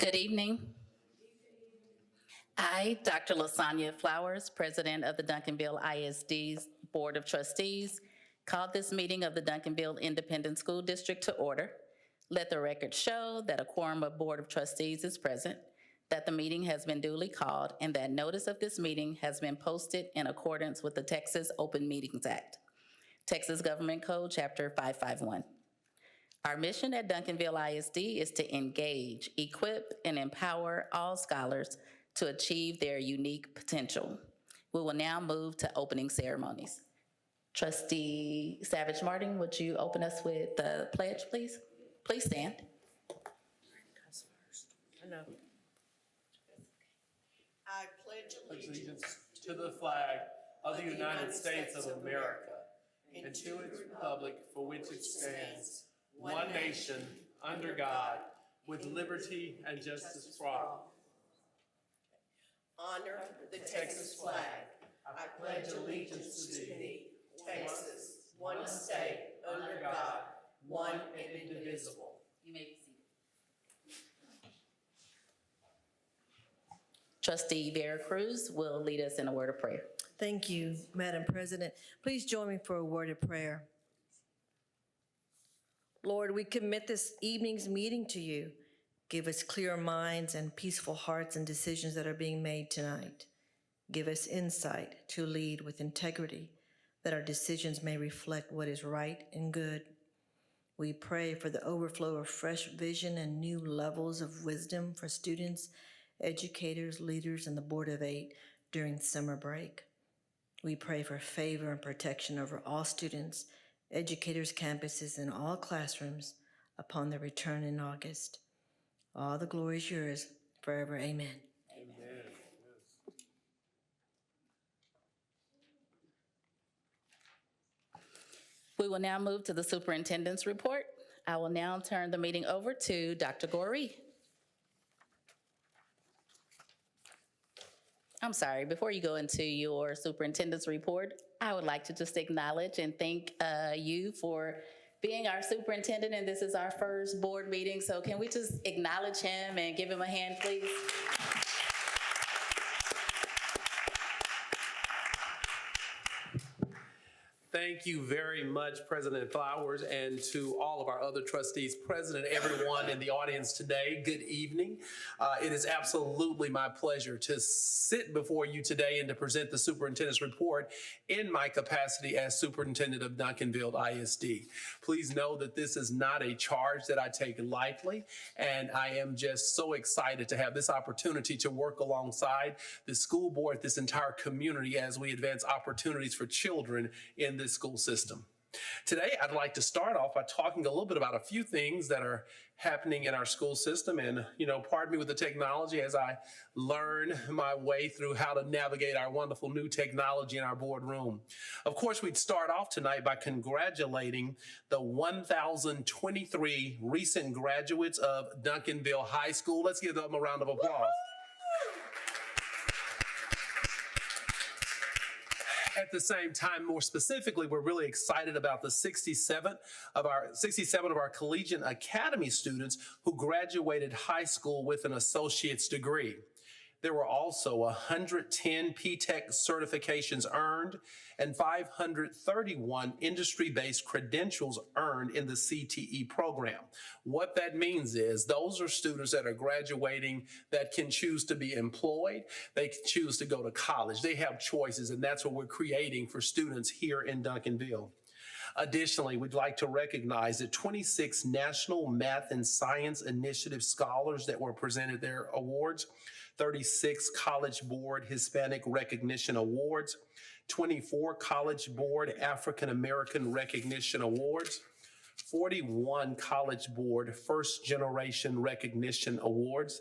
Good evening. I, Dr. Lasagna Flowers, President of the Duncanville ISD's Board of Trustees, called this meeting of the Duncanville Independent School District to order. Let the record show that a quorum of Board of Trustees is present, that the meeting has been duly called, and that notice of this meeting has been posted in accordance with the Texas Open Meetings Act, Texas Government Code, Chapter 551. Our mission at Duncanville ISD is to engage, equip, and empower all scholars to achieve their unique potential. We will now move to opening ceremonies. Trustee Savage Martin, would you open us with the pledge, please? Please stand. I know. I pledge Allegiance to the flag of the United States of America and to its republic for which it stands, one nation, under God, with liberty and justice for all. Honor the Texas flag. I pledge allegiance to thee, Texas, one state, under God, one and indivisible. You may be seated. Trustee Vera Cruz will lead us in a word of prayer. Thank you, Madam President. Please join me for a word of prayer. Lord, we commit this evening's meeting to you. Give us clear minds and peaceful hearts and decisions that are being made tonight. Give us insight to lead with integrity, that our decisions may reflect what is right and good. We pray for the overflow of fresh vision and new levels of wisdom for students, educators, leaders, and the Board of 8 during summer break. We pray for favor and protection over all students, educators, campuses, and all classrooms upon their return in August. All the glory is yours forever. Amen. Amen. We will now move to the superintendent's report. I will now turn the meeting over to Dr. Goree. I'm sorry, before you go into your superintendent's report, I would like to just acknowledge and thank you for being our superintendent, and this is our first board meeting, so can we just acknowledge him and give him a hand, please? Thank you very much, President Flowers, and to all of our other trustees, President, everyone in the audience today, good evening. It is absolutely my pleasure to sit before you today and to present the superintendent's report in my capacity as superintendent of Duncanville ISD. Please know that this is not a charge that I take lightly, and I am just so excited to have this opportunity to work alongside the school board, this entire community, as we advance opportunities for children in this school system. Today, I'd like to start off by talking a little bit about a few things that are happening in our school system. And, pardon me with the technology as I learn my way through how to navigate our wonderful new technology in our boardroom. Of course, we'd start off tonight by congratulating the 1,023 recent graduates of Duncanville High School. Let's give them a round of applause. At the same time, more specifically, we're really excited about the 67 of our Collegiate Academy students who graduated high school with an associate's degree. There were also 110 P-TECH certifications earned and 531 industry-based credentials earned in the CTE program. What that means is those are students that are graduating that can choose to be employed. They can choose to go to college. They have choices, and that's what we're creating for students here in Duncanville. Additionally, we'd like to recognize the 26 National Math and Science Initiative scholars that were presented their awards, 36 College Board Hispanic Recognition Awards, 24 College Board African American Recognition Awards, 41 College Board First Generation Recognition Awards,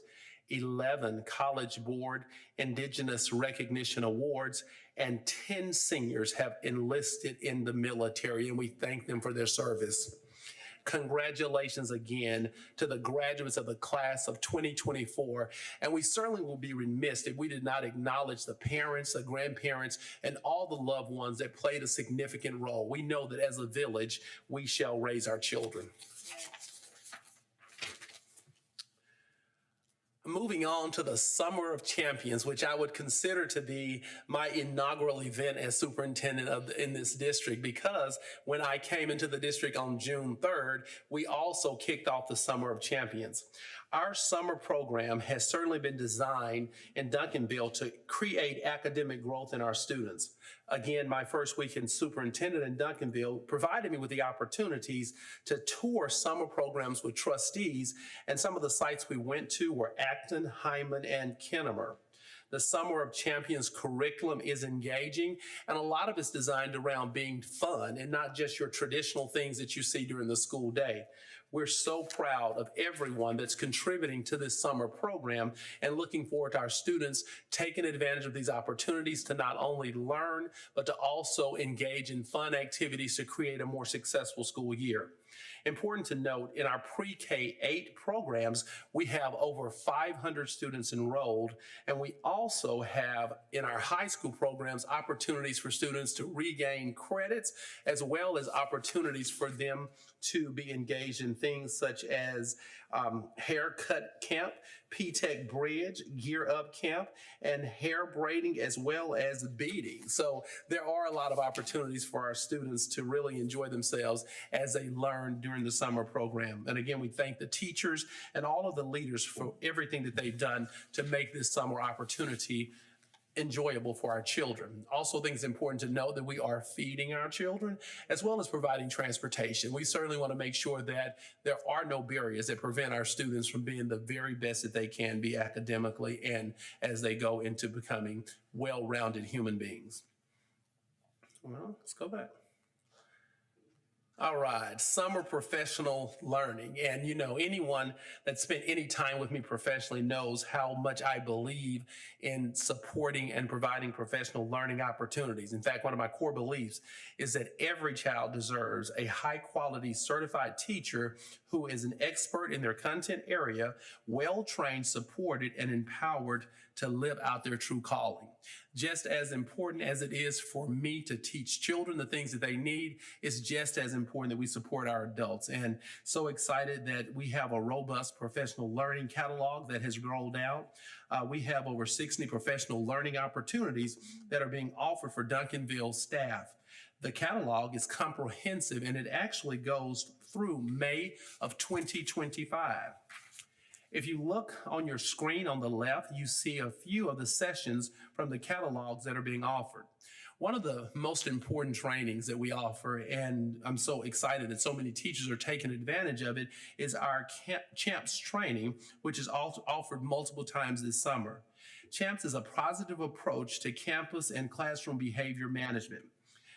11 College Board Indigenous Recognition Awards, and 10 seniors have enlisted in the military, and we thank them for their service. Congratulations again to the graduates of the class of 2024. And we certainly will be remiss if we did not acknowledge the parents, the grandparents, and all the loved ones that played a significant role. We know that as a village, we shall raise our children. moving on to the Summer of Champions, which I would consider to be my inaugural event as superintendent in this district, because when I came into the district on June 3rd, we also kicked off the Summer of Champions. Our summer program has certainly been designed in Duncanville to create academic growth in our students. Again, my first week in superintendent in Duncanville provided me with the opportunities to tour summer programs with trustees, and some of the sites we went to were Acton, Hyman, and Kennemer. The Summer of Champions curriculum is engaging, and a lot of it's designed around being fun and not just your traditional things that you see during the school day. We're so proud of everyone that's contributing to this summer program and looking forward to our students taking advantage of these opportunities to not only learn, but to also engage in fun activities to create a more successful school year. Important to note, in our pre-K-8 programs, we have over 500 students enrolled, and we also have in our high school programs opportunities for students to regain credits, as well as opportunities for them to be engaged in things such as haircut camp, P-Tech Bridge, Gear Up Camp, and hair braiding, as well as beading. So there are a lot of opportunities for our students to really enjoy themselves as they learn during the summer program. And again, we thank the teachers and all of the leaders for everything that they've done to make this summer opportunity enjoyable for our children. Also, I think it's important to note that we are feeding our children as well as providing transportation. We certainly want to make sure that there are no barriers that prevent our students from being the very best that they can be academically and as they go into becoming well-rounded human beings. Well, let's go back. All right, summer professional learning. And you know, anyone that spent any time with me professionally knows how much I believe in supporting and providing professional learning opportunities. In fact, one of my core beliefs is that every child deserves a high quality certified teacher who is an expert in their content area, well-trained, supported, and empowered to live out their true calling. Just as important as it is for me to teach children the things that they need, it's just as important that we support our adults. And so excited that we have a robust professional learning catalog that has rolled out. We have over 60 professional learning opportunities that are being offered for Duncanville staff. The catalog is comprehensive, and it actually goes through May of 2025. If you look on your screen on the left, you see a few of the sessions from the catalogs that are being offered. One of the most important trainings that we offer, and I'm so excited that so many teachers are taking advantage of it, is our CHAMPS training, which is also offered multiple times this summer. CHAMPS is a positive approach to campus and classroom behavior management.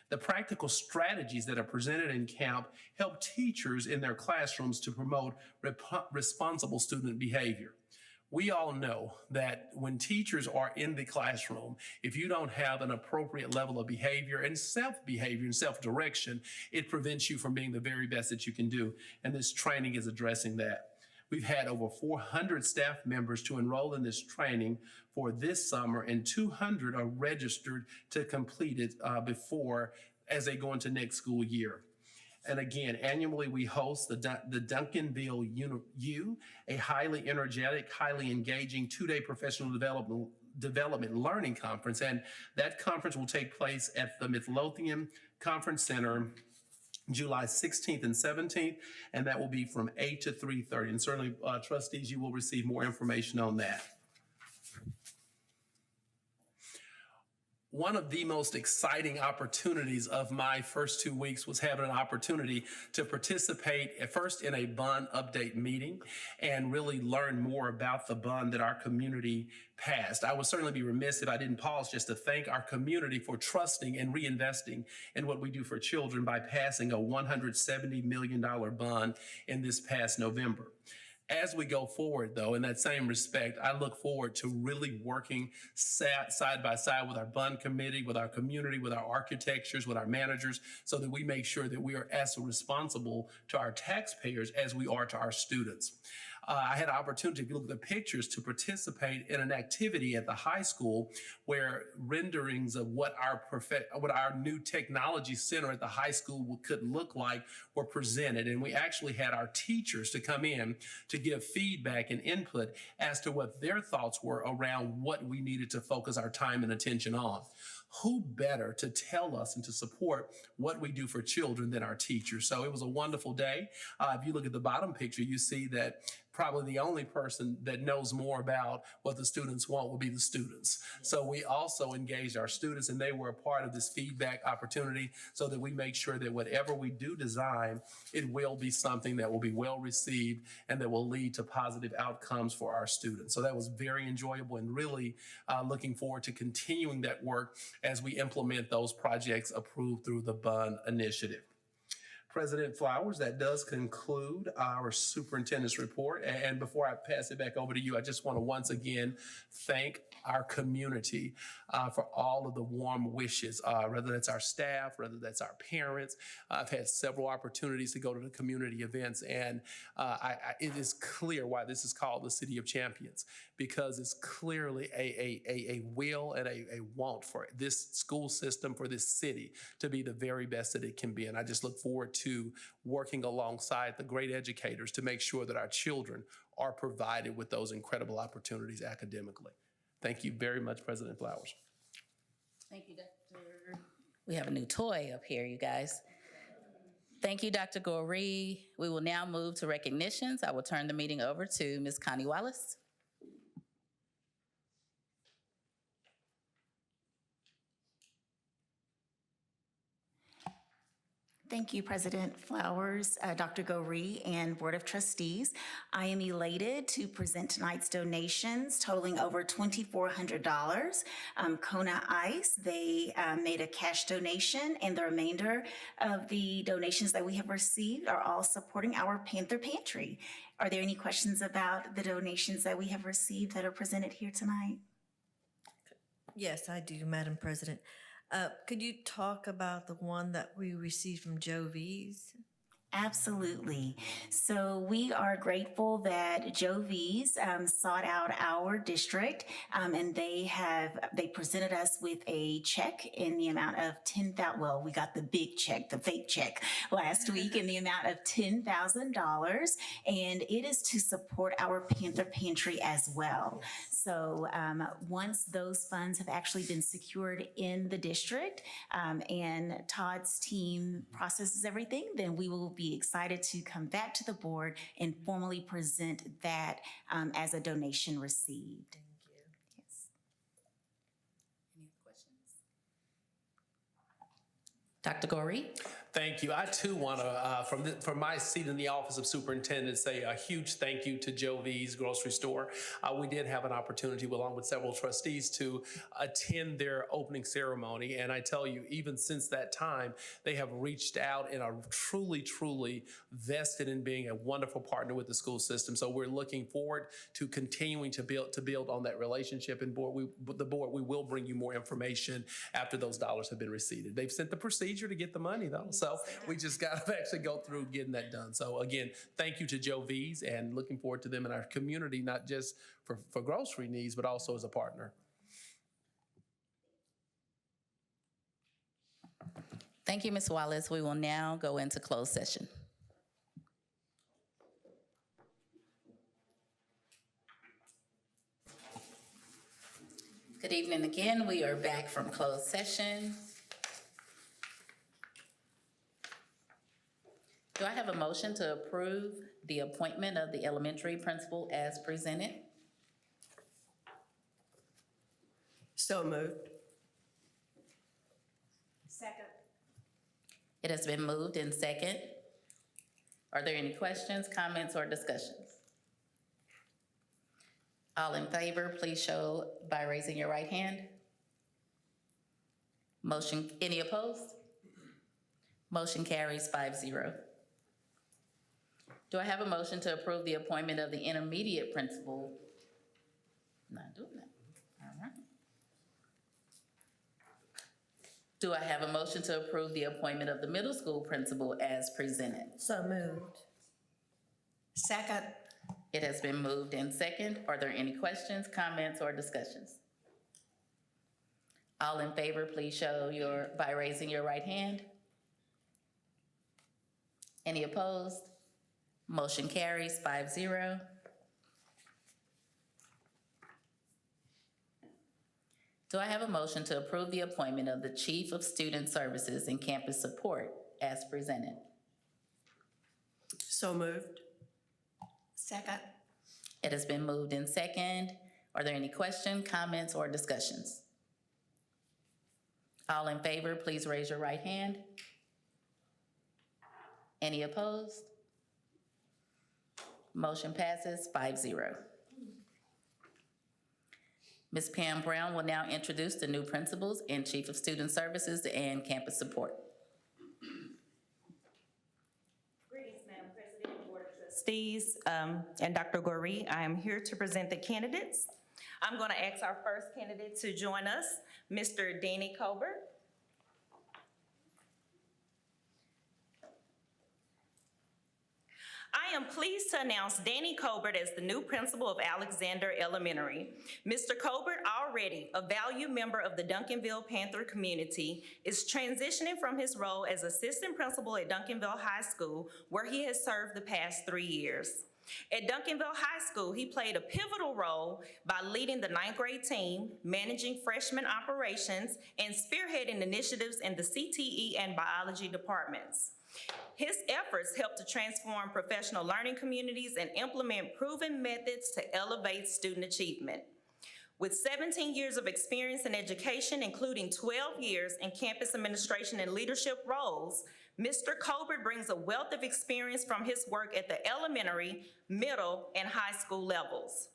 The practical strategies that are presented in CAMP help teachers in their classrooms to promote responsible student behavior. We all know that when teachers are in the classroom, if you don't have an appropriate level of behavior and self-direction, it prevents you from being the very best that you can do. And this training is addressing that. We've had over 400 staff members to enroll in this training for this summer, and 200 are registered to complete it as they go into next school year. And again, annually we host the Duncanville U, a highly energetic, highly engaging 2-day professional development learning conference. And that conference will take place at the Midlothian Conference Center July 16th and 17th, and that will be from 8 to 3:30. And certainly, trustees, you will receive more information on that. One of the most exciting opportunities of my first 2 weeks was having an opportunity to participate at first in a bond update meeting and really learn more about the bond that our community passed. I would certainly be remiss if I didn't pause just to thank our community for trusting and reinvesting in what we do for children by passing a $170 million bond in this past November. As we go forward, though, in that same respect, I look forward to really working side by side with our bond committee, with our community, with our architectures, with our managers, so that we make sure that we are as responsible to our taxpayers as we are to our students. I had an opportunity, if you look at the pictures, to participate in an activity at the high school where renderings of what our new technology center at the high school could look like were presented. And we actually had our teachers to come in to give feedback and input as to what their thoughts were around what we needed to focus our time and attention on. Who better to tell us and to support what we do for children than our teachers? So it was a wonderful day. If you look at the bottom picture, you see that probably the only person that knows more about what the students want will be the students. So we also engaged our students, and they were a part of this feedback opportunity so that we make sure that whatever we do design, it will be something that will be well received and that will lead to positive outcomes for our students. So that was very enjoyable, and really looking forward to continuing that work as we implement those projects approved through the BUN initiative. President Flowers, that does conclude our superintendent's report. And before I pass it back over to you, I just want to once again thank our community for all of the warm wishes, whether that's our staff, whether that's our parents. I've had several opportunities to go to the community events, and it is clear why this is called the City of Champions, because it's clearly a will and a want for this school system, for this city to be the very best that it can be. And I just look forward to working alongside the great educators to make sure that our children are provided with those incredible opportunities academically. Thank you very much, President Flowers. Thank you, Dr. We have a new toy up here, you guys. Thank you, Dr. Goree. We will now move to recognitions. I will turn the meeting over to Ms. Connie Wallace. Thank you, President Flowers, Dr. Goree, and Board of Trustees. I am elated to present tonight's donations totaling over $2,400. Kona Ice, they made a cash donation, and the remainder of the donations that we have received are all supporting our Panther Pantry. Are there any questions about the donations that we have received that are presented here tonight? Yes, I do, Madam President. Could you talk about the one that we received from Joe V's? Absolutely. So we are grateful that Joe V's sought out our district, and they presented us with a check in the amount of $10,000. Well, we got the big check, the fake check last week in the amount of $10,000, and it is to support our Panther Pantry as well. So once those funds have actually been secured in the district and Todd's team processes everything, then we will be excited to come back to the board and formally present that as a donation received. Thank you. Yes. Any questions? Dr. Goree? Thank you. I too want to, from my seat in the Office of Superintendent, say a huge thank you to Joe V's Grocery Store. We did have an opportunity, along with several trustees, to attend their opening ceremony. And I tell you, even since that time, they have reached out and are truly, truly vested in being a wonderful partner with the school system. So we're looking forward to continuing to build on that relationship. And we will bring you more information after those dollars have been received. They've sent the procedure to get the money, though. So we just got to actually go through getting that done. So again, thank you to Joe V's, and looking forward to them in our community, not just for grocery needs, but also as a partner. Thank you, Ms. Wallace. We will now go into closed session. Good evening again. We are back from closed session. Do I have a motion to approve the appointment of the elementary principal as presented? So moved. Second. It has been moved in second. Are there any questions, comments, or discussions? All in favor, please show by raising your right hand. Motion, any opposed? Motion carries 5-0. Do I have a motion to approve the appointment of the intermediate principal? Not doing that. All right. Do I have a motion to approve the appointment of the middle school principal as presented? So moved. Second. It has been moved in second. Are there any questions, comments, or discussions? All in favor, please show by raising your right hand. Any opposed? Motion carries 5-0. Do I have a motion to approve the appointment of the Chief of Student Services and Campus Support as presented? So moved. Second. It has been moved in second. Are there any questions, comments, or discussions? All in favor, please raise your right hand. Any opposed? Motion passes 5-0. Ms. Pam Brown will now introduce the new principals and Chief of Student Services and Campus Support. Greetings, Madam President, Board of Trustees, and Dr. Goree. I am here to present the candidates. I'm going to ask our first candidate to join us, Mr. Danny Colbert. I am pleased to announce Danny Colbert as the new principal of Alexander Elementary. Mr. Colbert, already a valued member of the Duncanville Panther community, is transitioning from his role as assistant principal at Duncanville High School, where he has served the past 3 years. At Duncanville High School, he played a pivotal role by leading the 9th grade team, managing freshman operations, and spearheading initiatives in the CTE and biology departments. His efforts help to transform professional learning communities and implement proven methods to elevate student achievement. With 17 years of experience in education, including 12 years in campus administration and leadership roles, Mr. Colbert brings a wealth of experience from his work at the elementary, middle, and high school levels.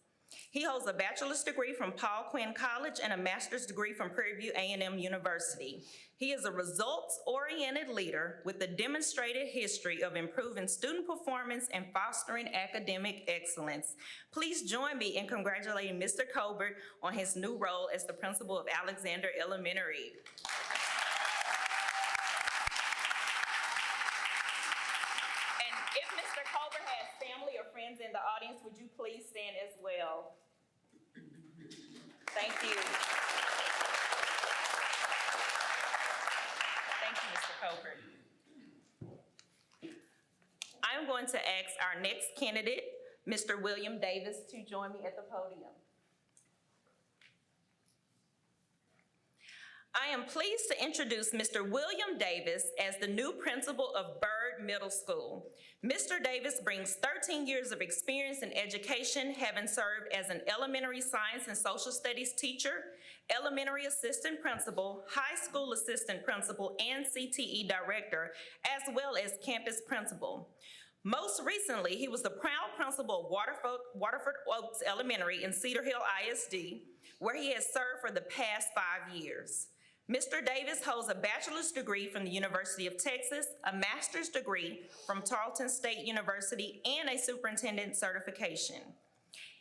He holds a bachelor's degree from Paul Quinn College and a master's degree from Prairie View A&M University. He is a results-oriented leader with a demonstrated history of improving student performance and fostering academic excellence. Please join me in congratulating Mr. Colbert on his new role as the principal of Alexander Elementary. And if Mr. Colbert has family or friends in the audience, would you please stand as well? Thank you. Thank you, Mr. Colbert. I'm going to ask our next candidate, Mr. William Davis, to join me at the podium. I am pleased to introduce Mr. William Davis as the new principal of Byrd Middle School. Mr. Davis brings 13 years of experience in education, having served as an elementary science and social studies teacher, elementary assistant principal, high school assistant principal, and CTE director, as well as campus principal. Most recently, he was the proud principal of Waterford Oaks Elementary in Cedar Hill ISD, where he has served for the past 5 years. Mr. Davis holds a bachelor's degree from the University of Texas, a master's degree from Tarleton State University, and a superintendent certification.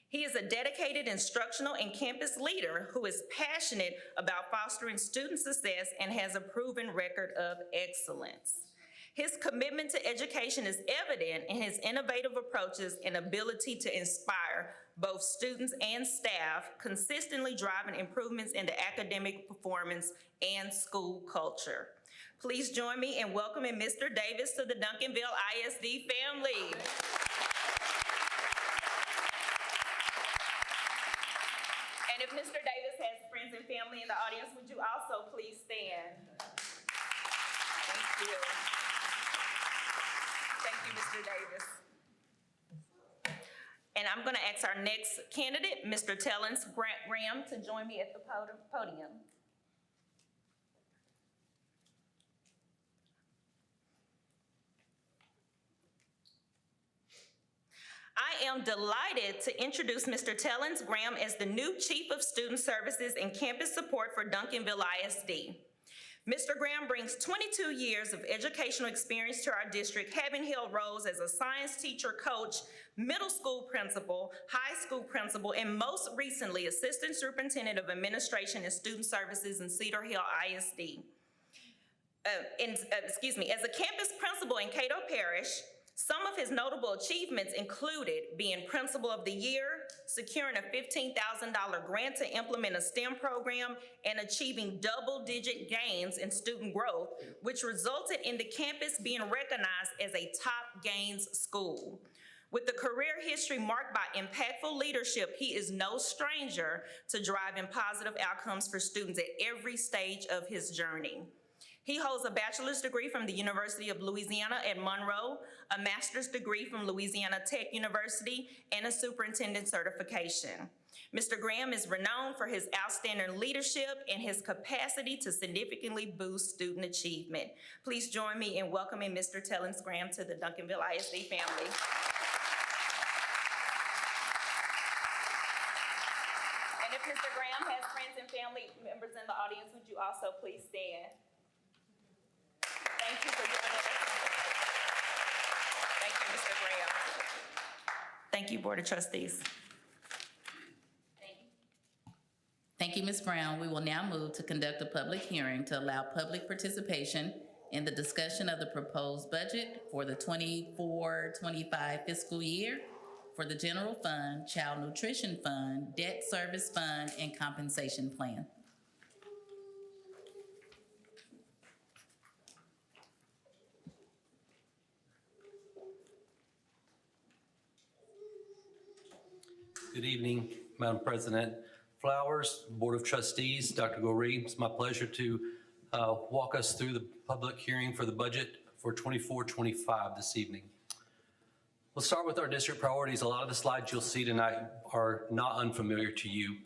He is a dedicated instructional and campus leader who is passionate about fostering student success and has a proven record of excellence. His commitment to education is evident in his innovative approaches and ability to inspire both students and staff, consistently driving improvements in the academic performance and school culture. Please join me in welcoming Mr. Davis to the Duncanville ISD family. And if Mr. Davis has friends and family in the audience, would you also please stand? Thank you. Thank you, Mr. Davis. And I'm going to ask our next candidate, Mr. Tellens Graham, to join me at the podium. I am delighted to introduce Mr. Tellens Graham as the new Chief of Student Services and Campus Support for Duncanville ISD. Mr. Graham brings 22 years of educational experience to our district, having held roles as a science teacher, coach, middle school principal, high school principal, and most recently, Assistant Superintendent of Administration and Student Services in Cedar Hill ISD. As a campus principal in Cato Parish, Some of his notable achievements included being Principal of the Year, securing a $15,000 grant to implement a STEM program, and achieving double-digit gains in student growth, which resulted in the campus being recognized as a top gains school. With a career history marked by impactful leadership, he is no stranger to driving positive outcomes for students at every stage of his journey. He holds a bachelor's degree from the University of Louisiana at Monroe, a master's degree from Louisiana Tech University, and a superintendent certification. Mr. Graham is renowned for his outstanding leadership and his capacity to significantly boost student achievement. Please join me in welcoming Mr. Tellens Graham to the Duncanville ISD family. And if Mr. Graham has friends and family members in the audience, would you also please stand? Thank you for joining us. Thank you, Mr. Graham. Thank you, Board of Trustees. Thank you, Ms. Brown. We will now move to conduct a public hearing to allow public participation in the discussion of the proposed budget for the 24-25 fiscal year for the General Fund, Child Nutrition Fund, Debt Service Fund, and Compensation Plan. Good evening, Madam President Flowers, Board of Trustees, Dr. Goree. It's my pleasure to walk us through the public hearing for the budget for 24-25 this evening. We'll start with our district priorities. A lot of the slides you'll see tonight are not unfamiliar to you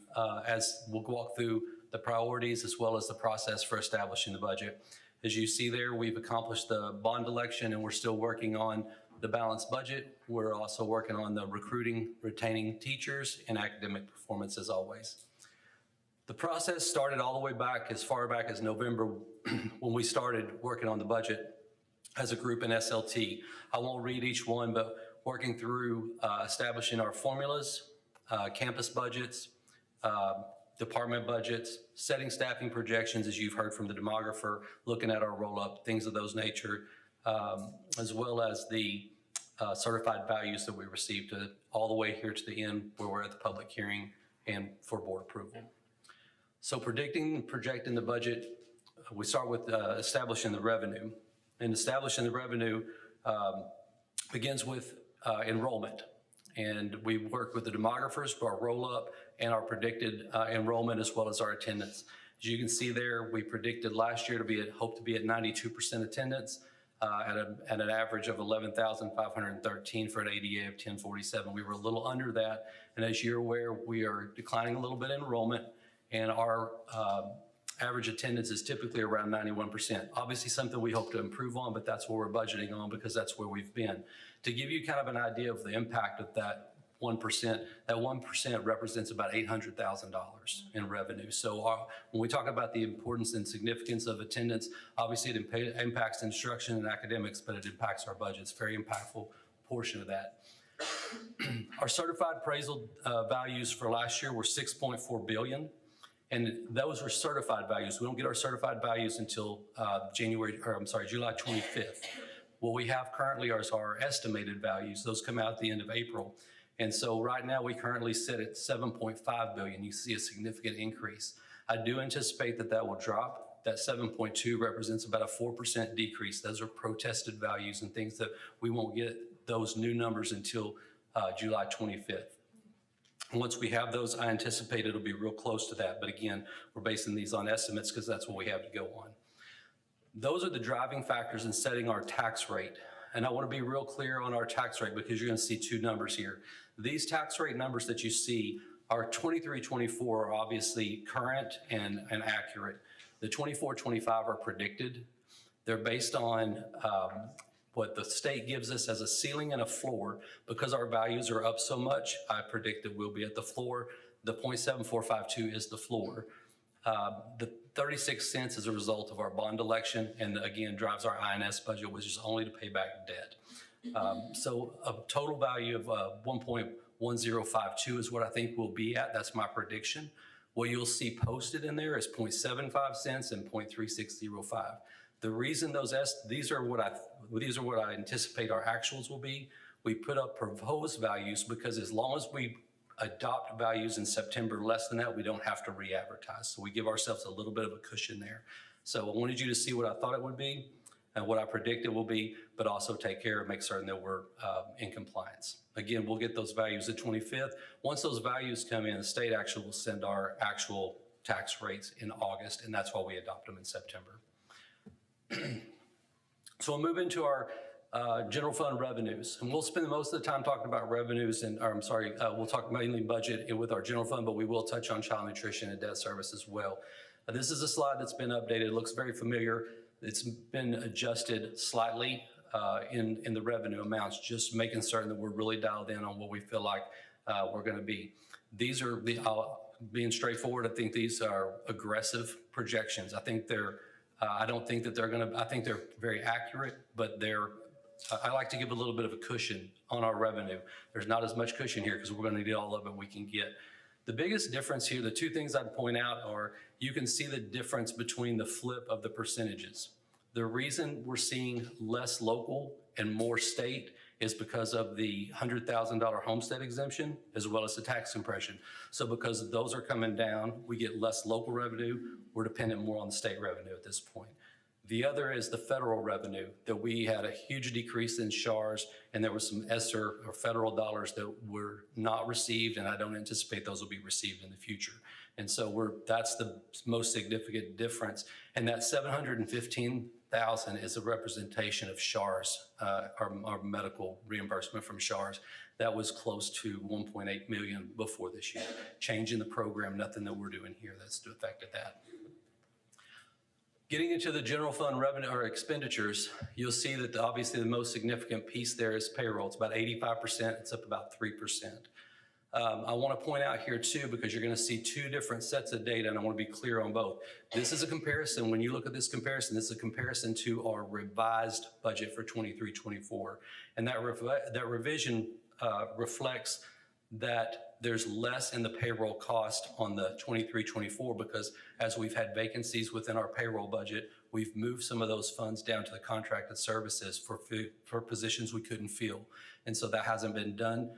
as we'll walk through the priorities as well as the process for establishing the budget. As you see there, we've accomplished the bond election and we're still working on the balanced budget. We're also working on the recruiting, retaining teachers, and academic performance as always. The process started all the way back, as far back as November, when we started working on the budget as a group in SLT. I won't read each one, but working through establishing our formulas, campus budgets, department budgets, setting staffing projections, as you've heard from the demographer, looking at our roll-up, things of those nature, as well as the certified values that we received all the way here to the end where we're at the public hearing and for board approval. So predicting and projecting the budget, we start with establishing the revenue. And establishing the revenue begins with enrollment. And we work with the demographers for our roll-up and our predicted enrollment as well as our attendance. As you can see there, we predicted last year hope to be at 92% attendance. At an average of 11,513 for an ADA of 1047. We were a little under that, and as you're aware, we are declining a little bit in enrollment, and our average attendance is typically around 91%. Obviously something we hope to improve on, but that's what we're budgeting on because that's where we've been. To give you kind of an idea of the impact of that 1%, that 1% represents about $800,000 in revenue. So when we talk about the importance and significance of attendance, obviously it impacts instruction and academics, but it impacts our budget. It's a very impactful portion of that. Our certified appraisal values for last year were $6.4 billion. And those were certified values. We don't get our certified values until July 25th. What we have currently is our estimated values. Those come out at the end of April. And so right now we currently sit at $7.5 billion. You see a significant increase. I do anticipate that will drop. That 7.2 represents about a 4% decrease. Those are protested values and things that we won't get those new numbers until July 25th. And once we have those, I anticipate it'll be real close to that. But again, we're basing these on estimates because that's what we have to go on. Those are the driving factors in setting our tax rate. And I want to be real clear on our tax rate because you're going to see two numbers here. These tax rate numbers that you see are 23-24 are obviously current and accurate. The 24-25 are predicted. They're based on what the state gives us as a ceiling and a floor. Because our values are up so much, I predict that we'll be at the floor. The 0.7452 is the floor. The 36 cents is a result of our bond election and again drives our INS budget, which is only to pay back debt. So a total value of 1.1052 is what I think we'll be at. That's my prediction. What you'll see posted in there is 0.75 cents and 0.3605. The reason these are what I anticipate our actuals will be. We put up proposed values because as long as we adopt values in September less than that, we don't have to re-advertise. So we give ourselves a little bit of a cushion there. So I wanted you to see what I thought it would be and what I predict it will be, but also take care and make certain that we're in compliance. Again, we'll get those values the 25th. Once those values come in, the state actually will send our actual tax rates in August, and that's why we adopt them in September. So we'll move into our general fund revenues, and we'll spend most of the time talking about revenues we'll talk mainly budget with our general fund, but we will touch on child nutrition and debt service as well. This is a slide that's been updated. It looks very familiar. It's been adjusted slightly in the revenue amounts, just making certain that we're really dialed in on what we feel like we're going to be. These are being straightforward. I think these are aggressive projections. I think I don't think that I think they're very accurate, but I like to give a little bit of a cushion on our revenue. There's not as much cushion here because we're going to get all of it we can get. The biggest difference here, the two things I'd point out are you can see the difference between the flip of the percentages. The reason we're seeing less local and more state is because of the $100,000 homestead exemption as well as the tax compression. So because those are coming down, we get less local revenue. We're dependent more on the state revenue at this point. The other is the federal revenue, that we had a huge decrease in SHARs, and there was some ESSER or federal dollars that were not received, and I don't anticipate those will be received in the future. And so that's the most significant difference. And that $715,000 is a representation of SHARs, our medical reimbursement from SHARs. That was close to 1.8 million before this year. Change in the program, nothing that we're doing here that's affected that. Getting into the general fund revenue or expenditures, you'll see that obviously the most significant piece there is payroll. It's about 85%. It's up about 3%. I want to point out here too, because you're going to see two different sets of data, and I want to be clear on both. This is a comparison. When you look at this is a comparison to our revised budget for 23-24. And that revision reflects that there's less in the payroll cost on the 23-24 because as we've had vacancies within our payroll budget, we've moved some of those funds down to the contracted services for positions we couldn't fill. And so that hasn't been done,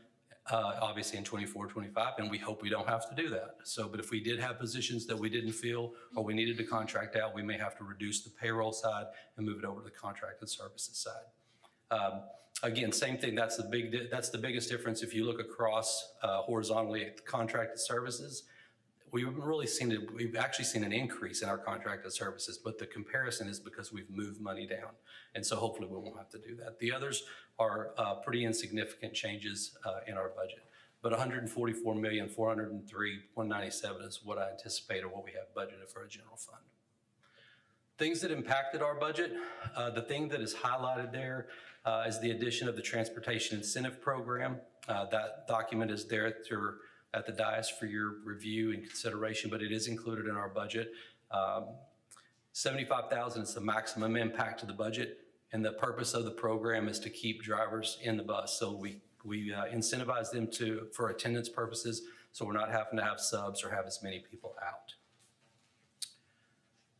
obviously in 24-25, and we hope we don't have to do that. So, but if we did have positions that we didn't fill or we needed to contract out, we may have to reduce the payroll side and move it over to the contracted services side. Again, same thing, that's the biggest difference. If you look across horizontally at the contracted services, we've actually seen an increase in our contracted services, but the comparison is because we've moved money down. And so hopefully we won't have to do that. The others are pretty insignificant changes in our budget. But $144,403,197 is what I anticipate or what we have budgeted for a general fund. Things that impacted our budget, the thing that is highlighted there is the addition of the Transportation Incentive Program. That document is there at the dais for your review and consideration, but it is included in our budget. $75,000 is the maximum impact to the budget, and the purpose of the program is to keep drivers in the bus. So we incentivize them for attendance purposes, so we're not having to have subs or have as many people out.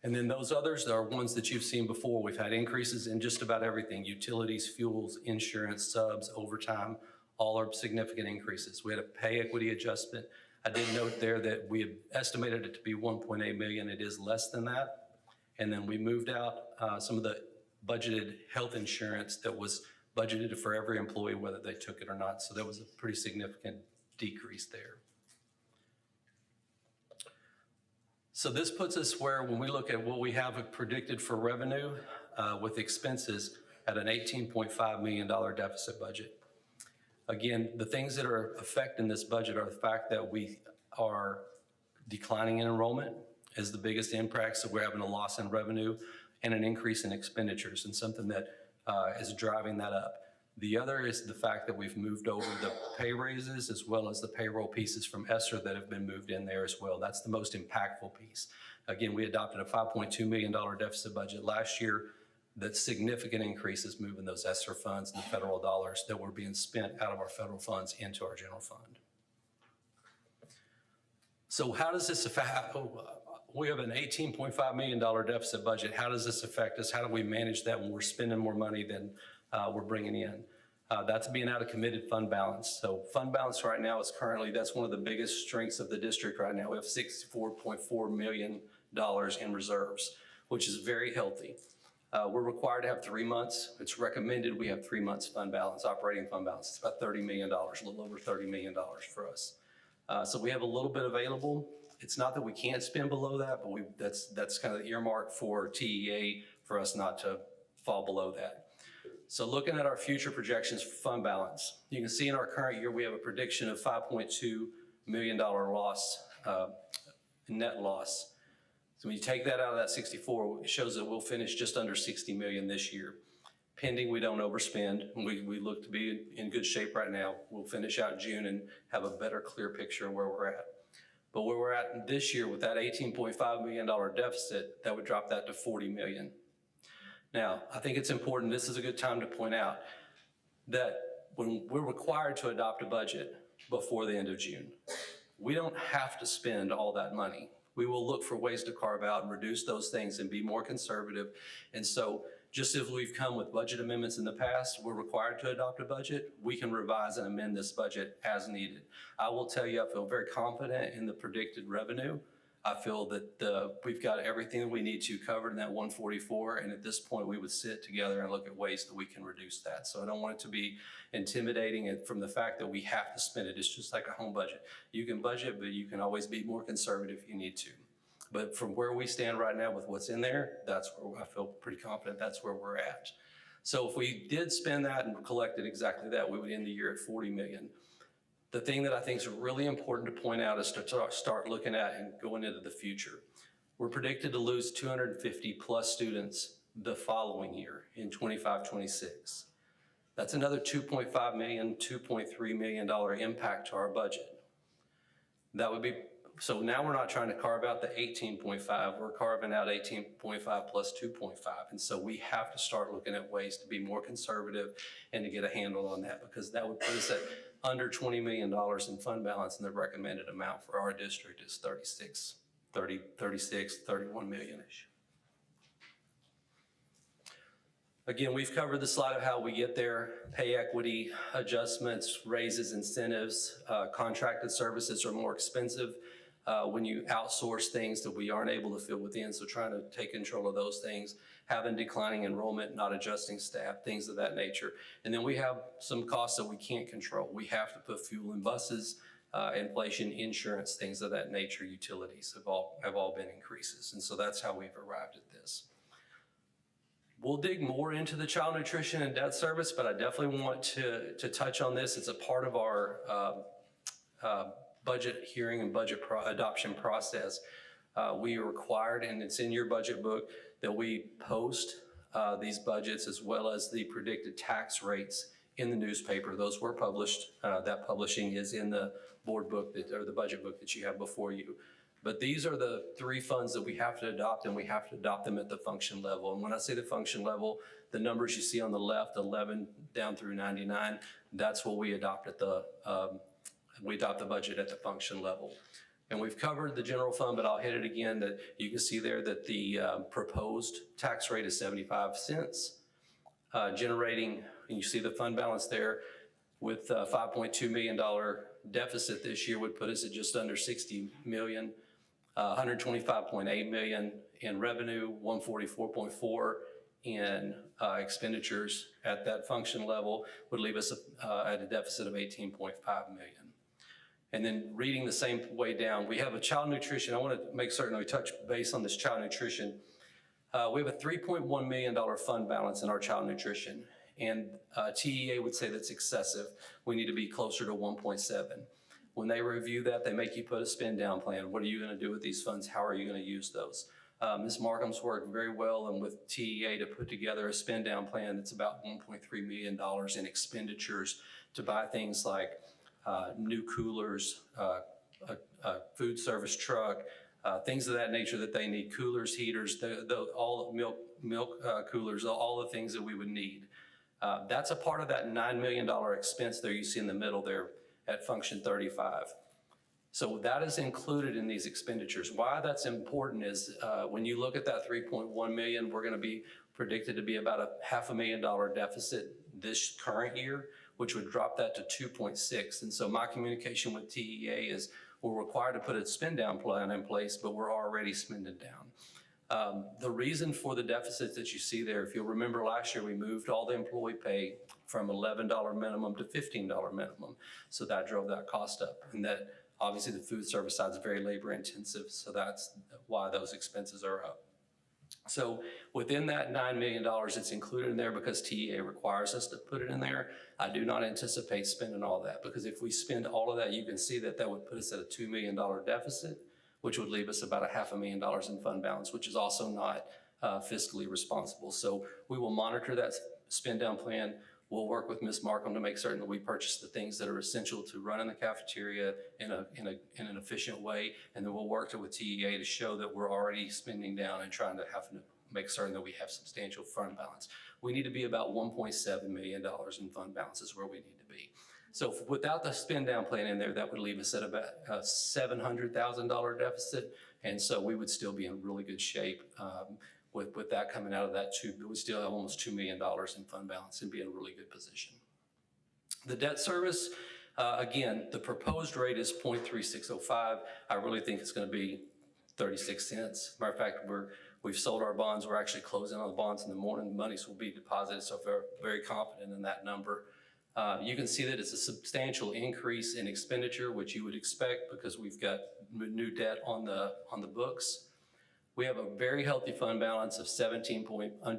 And then those others are ones that you've seen before. We've had increases in just about everything: utilities, fuels, insurance, subs, overtime, all are significant increases. We had a pay equity adjustment. I did note there that we had estimated it to be 1.8 million. It is less than that. And then we moved out some of the budgeted health insurance that was budgeted for every employee, whether they took it or not. So that was a pretty significant decrease there. So this puts us where, when we look at what we have predicted for revenue with expenses, at an $18.5 million deficit budget. Again, the things that are affecting this budget are the fact that we are declining in enrollment is the biggest impact. So we're having a loss in revenue and an increase in expenditures, and something that is driving that up. The other is the fact that we've moved over the pay raises as well as the payroll pieces from ESSER that have been moved in there as well. That's the most impactful piece. Again, we adopted a $5.2 million deficit budget last year. That significant increase is moving those ESSER funds and the federal dollars that were being spent out of our federal funds into our general fund. So how does this affect? we have an $18.5 million deficit budget. How does this affect us? How do we manage that when we're spending more money than we're bringing in? That's being out of committed fund balance. So fund balance right now is currently, that's one of the biggest strengths of the district right now. We have $64.4 million in reserves, which is very healthy. We're required to have 3 months. It's recommended we have 3 months fund balance, operating fund balance. It's about $30 million, a little over $30 million for us. So we have a little bit available. It's not that we can't spend below that, but that's kind of the earmark for TEA for us not to fall below that. So looking at our future projections for fund balance, you can see in our current year, we have a prediction of $5.2 million loss, net loss. So when you take that out of that 64, it shows that we'll finish just under 60 million this year. Pending we don't overspend, we look to be in good shape right now. We'll finish out June and have a better, clear picture of where we're at. But where we're at this year with that $18.5 million deficit, that would drop that to 40 million. Now, I think it's important, this is a good time to point out that when we're required to adopt a budget before the end of June, we don't have to spend all that money. We will look for ways to carve out and reduce those things and be more conservative. And so just as we've come with budget amendments in the past, we're required to adopt a budget, we can revise and amend this budget as needed. I will tell you, I feel very confident in the predicted revenue. I feel that we've got everything that we need to covered in that 144, and at this point we would sit together and look at ways that we can reduce that. So I don't want it to be intimidating from the fact that we have to spend it. It's just like a home budget. You can budget, but you can always be more conservative if you need to. But from where we stand right now with what's in there, that's where I feel pretty confident that's where we're at. So if we did spend that and collected exactly that, we would end the year at 40 million. The thing that I think is really important to point out is to start looking at and going into the future. We're predicted to lose 250 plus students the following year in 25-26. That's another $2.5 million, $2.3 million impact to our budget. That would be, so now we're not trying to carve out the 18.5, we're carving out 18.5 plus 2.5. And so we have to start looking at ways to be more conservative and to get a handle on that, because that would put us at under $20 million in fund balance, and the recommended amount for our district is 31 million-ish. Again, we've covered the slide of how we get there: pay equity, adjustments, raises, incentives. Contracted services are more expensive when you outsource things that we aren't able to fill within, so trying to take control of those things, having declining enrollment, not adjusting staff, things of that nature. And then we have some costs that we can't control. We have to put fuel in buses, inflation, insurance, things of that nature, utilities have all been increases. And so that's how we've arrived at this. We'll dig more into the child nutrition and debt service, but I definitely want to touch on this. It's a part of our budget hearing and budget adoption process. We are required, and it's in your budget book, that we post these budgets as well as the predicted tax rates in the newspaper. Those were published. That publishing is in the board book or the budget book that you have before you. But these are the 3 funds that we have to adopt, and we have to adopt them at the function level. And when I say the function level, the numbers you see on the left, 11 down through 99, that's what we adopt at we adopt the budget at the function level. And we've covered the general fund, but I'll hit it again, that you can see there that the proposed tax rate is 75 cents, generating, and you see the fund balance there with $5.2 million deficit this year would put us at just under 60 million, 125.8 million in revenue, 144.4 in expenditures at that function level would leave us at a deficit of 18.5 million. And then reading the same way down, we have a child nutrition. I want to make certain we touch base on this child nutrition. We have a $3.1 million fund balance in our child nutrition, and TEA would say that's excessive. We need to be closer to 1.7. When they review that, they make you put a spend down plan. What are you going to do with these funds? How are you going to use those? Ms. Markham's worked very well and with TEA to put together a spend down plan that's about $1.3 million in expenditures to buy things like new coolers, a food service truck, things of that nature that they need, coolers, heaters, all milk coolers, all the things that we would need. That's a part of that $9 million expense there you see in the middle there at function 35. So that is included in these expenditures. Why that's important is when you look at that 3.1 million, we're going to be predicted to be about a $500,000 deficit this current year, which would drop that to 2.6. And so my communication with TEA is we're required to put a spend down plan in place, but we're already spending down. The reason for the deficit that you see there, if you'll remember last year, we moved all the employee pay from $11 minimum to $15 minimum. So that drove that cost up. And that obviously the food service side is very labor intensive. So that's why those expenses are up. So within that $9 million, it's included in there because TEA requires us to put it in there. I do not anticipate spending all that because if we spend all of that, you can see that that would put us at a $2 million deficit, which would leave us about a $500,000 in fund balance, which is also not fiscally responsible. So we will monitor that spend down plan. We'll work with Ms. Markham to make certain that we purchase the things that are essential to run in the cafeteria in an efficient way. And then we'll work with TEA to show that we're already spending down and trying to make certain that we have substantial fund balance. We need to be about $1.7 million in fund balance is where we need to be. So without the spend down plan in there, that would leave us at about a $700,000 deficit. And so we would still be in really good shape with that coming out of that we still have almost $2 million in fund balance and be in a really good position. The debt service, again, the proposed rate is 0.3605. I really think it's going to be 36 cents. Matter of fact, we've sold our bonds. We're actually closing on the bonds in the morning. The monies will be deposited, so we're very confident in that number. You can see that it's a substantial increase in expenditure, which you would expect because we've got new debt on the books. We have a very healthy fund balance of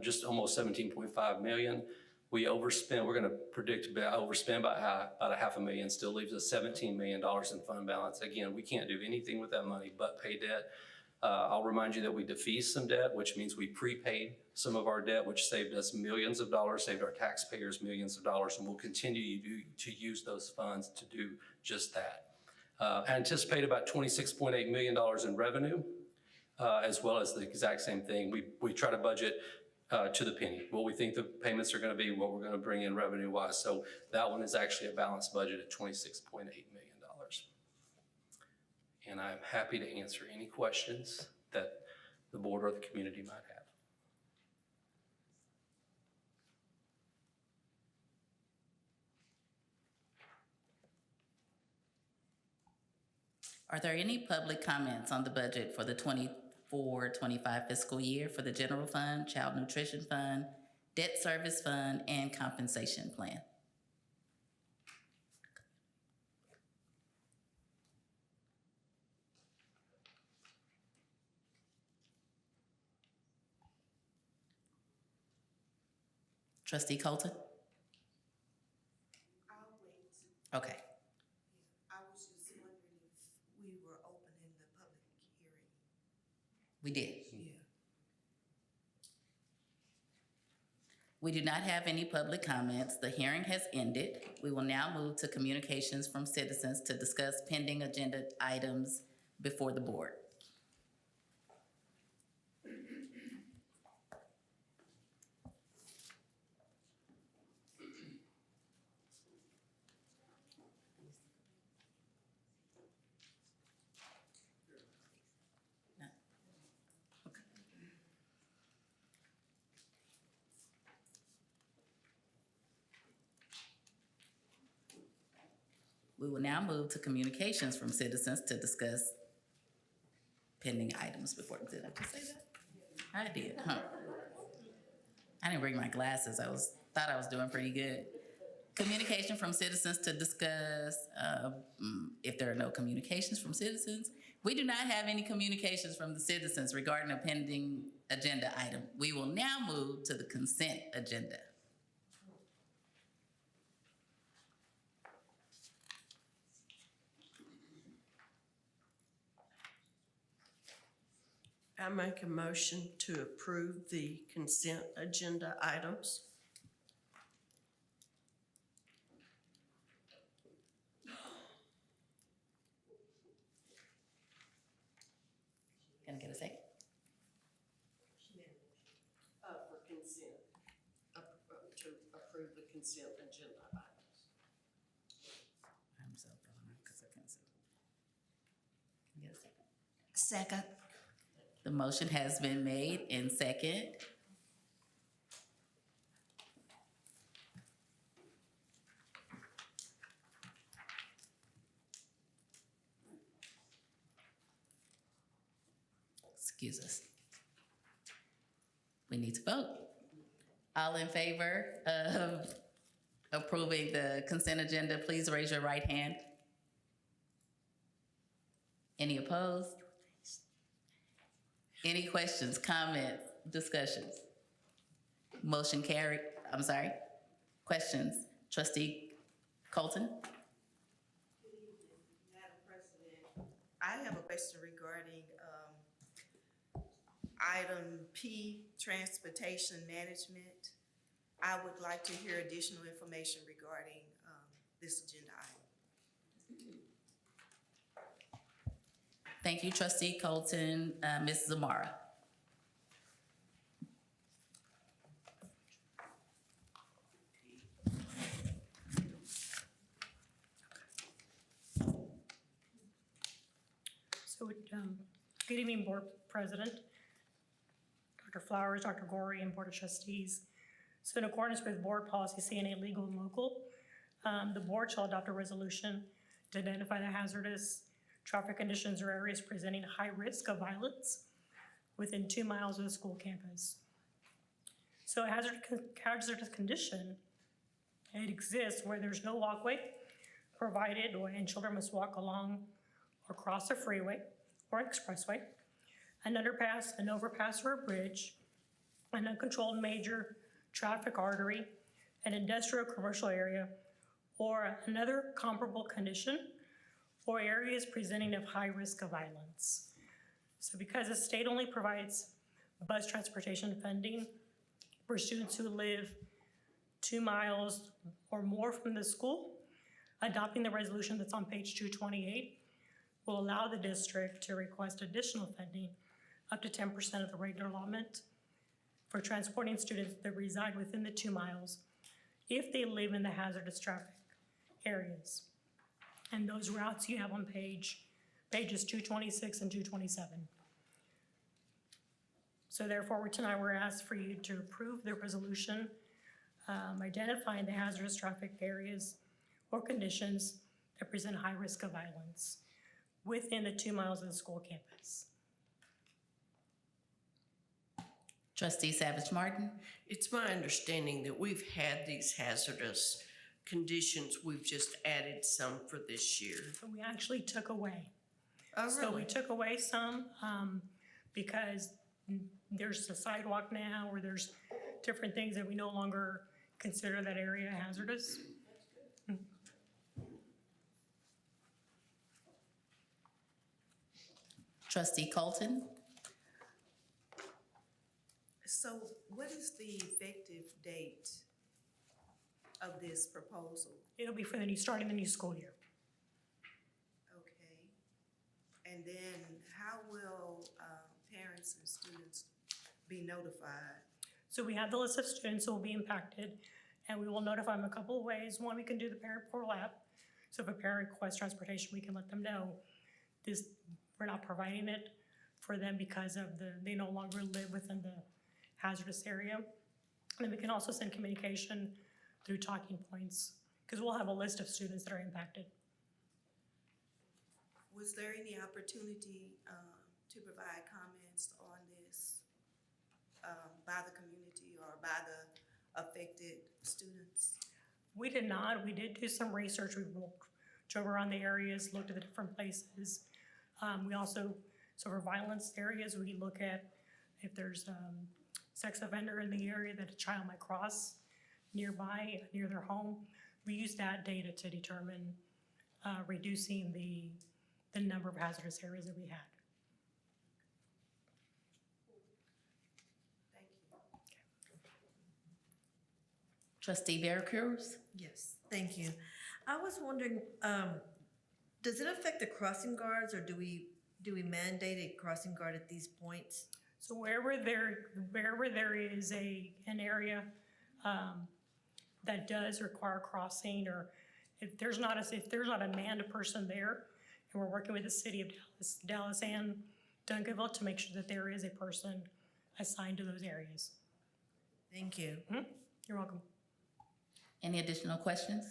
just almost 17.5 million. We overspend. We're going to predict overspend by about $500,000. Still leaves us $17 million in fund balance. Again, we can't do anything with that money but pay debt. I'll remind you that we defeased some debt, which means we prepaid some of our debt, which saved us millions of dollars, saved our taxpayers millions of dollars, and we'll continue to use those funds to do just that. I anticipate about $26.8 million in revenue. As well as the exact same thing. We try to budget to the penny, what we think the payments are going to be, what we're going to bring in revenue-wise. So that one is actually a balanced budget at $26.8 million. And I'm happy to answer any questions that the board or the community might have. Are there any public comments on the budget for the 24-25 fiscal year for the general fund, child nutrition fund, debt service fund, and compensation plan? Trustee Colton? I'll wait. Okay. I was just wondering if we were opening the public hearing. We did. Yeah. We do not have any public comments. The hearing has ended. We will now move to communications from citizens to discuss pending agenda items before the board. We will now move to communications from citizens to discuss pending items before. Did I just say that? I did, huh? I didn't bring my glasses. Thought I was doing pretty good. Communication from citizens to discuss, if there are no communications from citizens. We do not have any communications from the citizens regarding a pending agenda item. We will now move to the consent agenda. I make a motion to approve the consent agenda items. Can I get a second? For consent, to approve the consent agenda items. I'm so gone because I can't see. Second. The motion has been made and second. Excuse us. We need to vote. All in favor of approving the consent agenda, please raise your right hand. Any opposed? Any questions, comments, discussions? Motion carried. I'm sorry. Questions? Trustee Colton? Madam President, I have a question regarding item P, transportation management. I would like to hear additional information regarding this agenda item. Thank you, Trustee Colton. Ms. Zamara? So, good evening, Board President, Dr. Flowers, Dr. Gorey, and Board of Trustees. So in accordance with Board Policy CNA Legal and Local, the Board shall adopt a resolution to identify the hazardous traffic conditions or areas presenting high risk of violence within 2 miles of the school campus. So a hazardous condition, it exists where there's no walkway provided and children must walk along or cross a freeway or expressway, an underpass, an overpass, or a bridge, an uncontrolled major traffic artery, an industrial commercial area, or another comparable condition or areas presenting of high risk of violence. So because the state only provides bus transportation funding for students who live 2 miles or more from the school, adopting the resolution that's on page 228 will allow the district to request additional funding up to 10% of the regular allotment for transporting students that reside within the 2 miles if they live in the hazardous traffic areas. And those routes you have on pages 226 and 227. So therefore, tonight we're asked for you to approve the resolution identifying the hazardous traffic areas or conditions that present high risk of violence within the 2 miles of the school campus. Trustee Savage Martin? It's my understanding that we've had these hazardous conditions. We've just added some for this year. So we actually took away. Oh, So we really? took away some because there's a sidewalk now, or there's different things that we no longer consider that area hazardous. Trustee Colton? So what is the effective date of this proposal? It'll be for starting the new school year. Okay. And then how will parents and students be notified? So we have the list of students who will be impacted, and we will notify them a couple of ways. One, we can do the parent portal app. So if a parent requests transportation, we can let them know we're not providing it for them because they no longer live within the hazardous area. And then we can also send communication through talking points, because we'll have a list of students that are impacted. Was there any opportunity to provide comments on this by the community or by the affected students? We did not. We did do some research. We drove around the areas, looked at the different places. We also, so for violence areas, we look at if there's sex offender in the area that a child might cross nearby, near their home. We use that data to determine reducing the number of hazardous areas that we had. Thank you. Trustee Veracruz? Yes, thank you. I was wondering, does it affect the crossing guards, or do we mandate a crossing guard at these points? So wherever there is an area that does require crossing, or if there's not a manned person there, and we're working with the city of Dallas and Duncanville to make sure that there is a person assigned to those areas. Thank you. You're welcome. Any additional questions?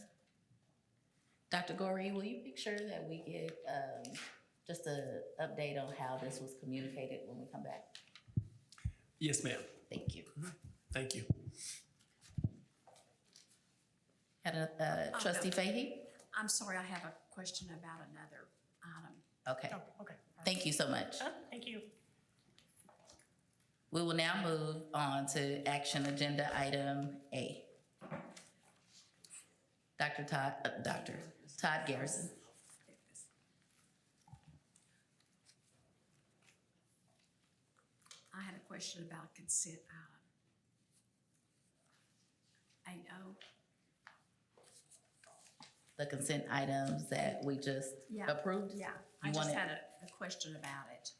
Dr. Goree, will you make sure that we get just an update on how this was communicated when we come back? Yes, ma'am. Thank you. Thank you. Trustee Fahey? I'm sorry, I have a question about another item. Okay, Oh, okay. thank you so much. Thank you. We will now move on to action agenda item A. Dr. Todd Garrison. I had a question about consent item. 8O. The consent items that we just Yeah. approved? Yeah, I You just want it- had a question about it.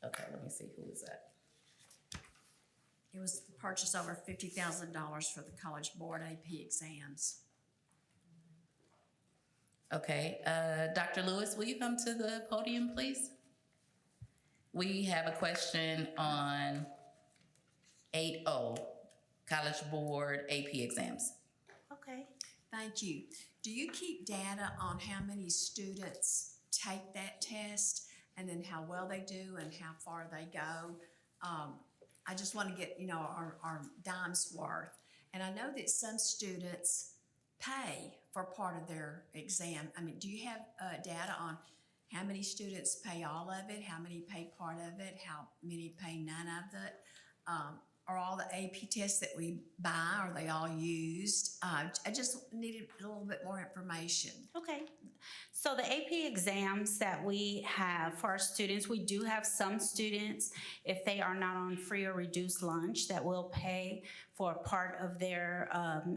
Okay, let me see, who is that? It was the purchase over $50,000 for the College Board AP exams. Okay, Dr. Lewis, will you come to the podium, please? We have a question on 8O, College Board AP exams. Okay. Thank you. Do you keep data on how many students take that test and then how well they do and how far they go? I just want to get, our dime's worth. And I know that some students pay for part of their exam. I mean, do you have data on how many students pay all of it, how many pay part of it, how many pay none of it? Are all the AP tests that we buy, are they all used? I just needed a little bit more information. Okay. So the AP exams that we have for our students, we do have some students, if they are not on free or reduced lunch, that will pay for part of their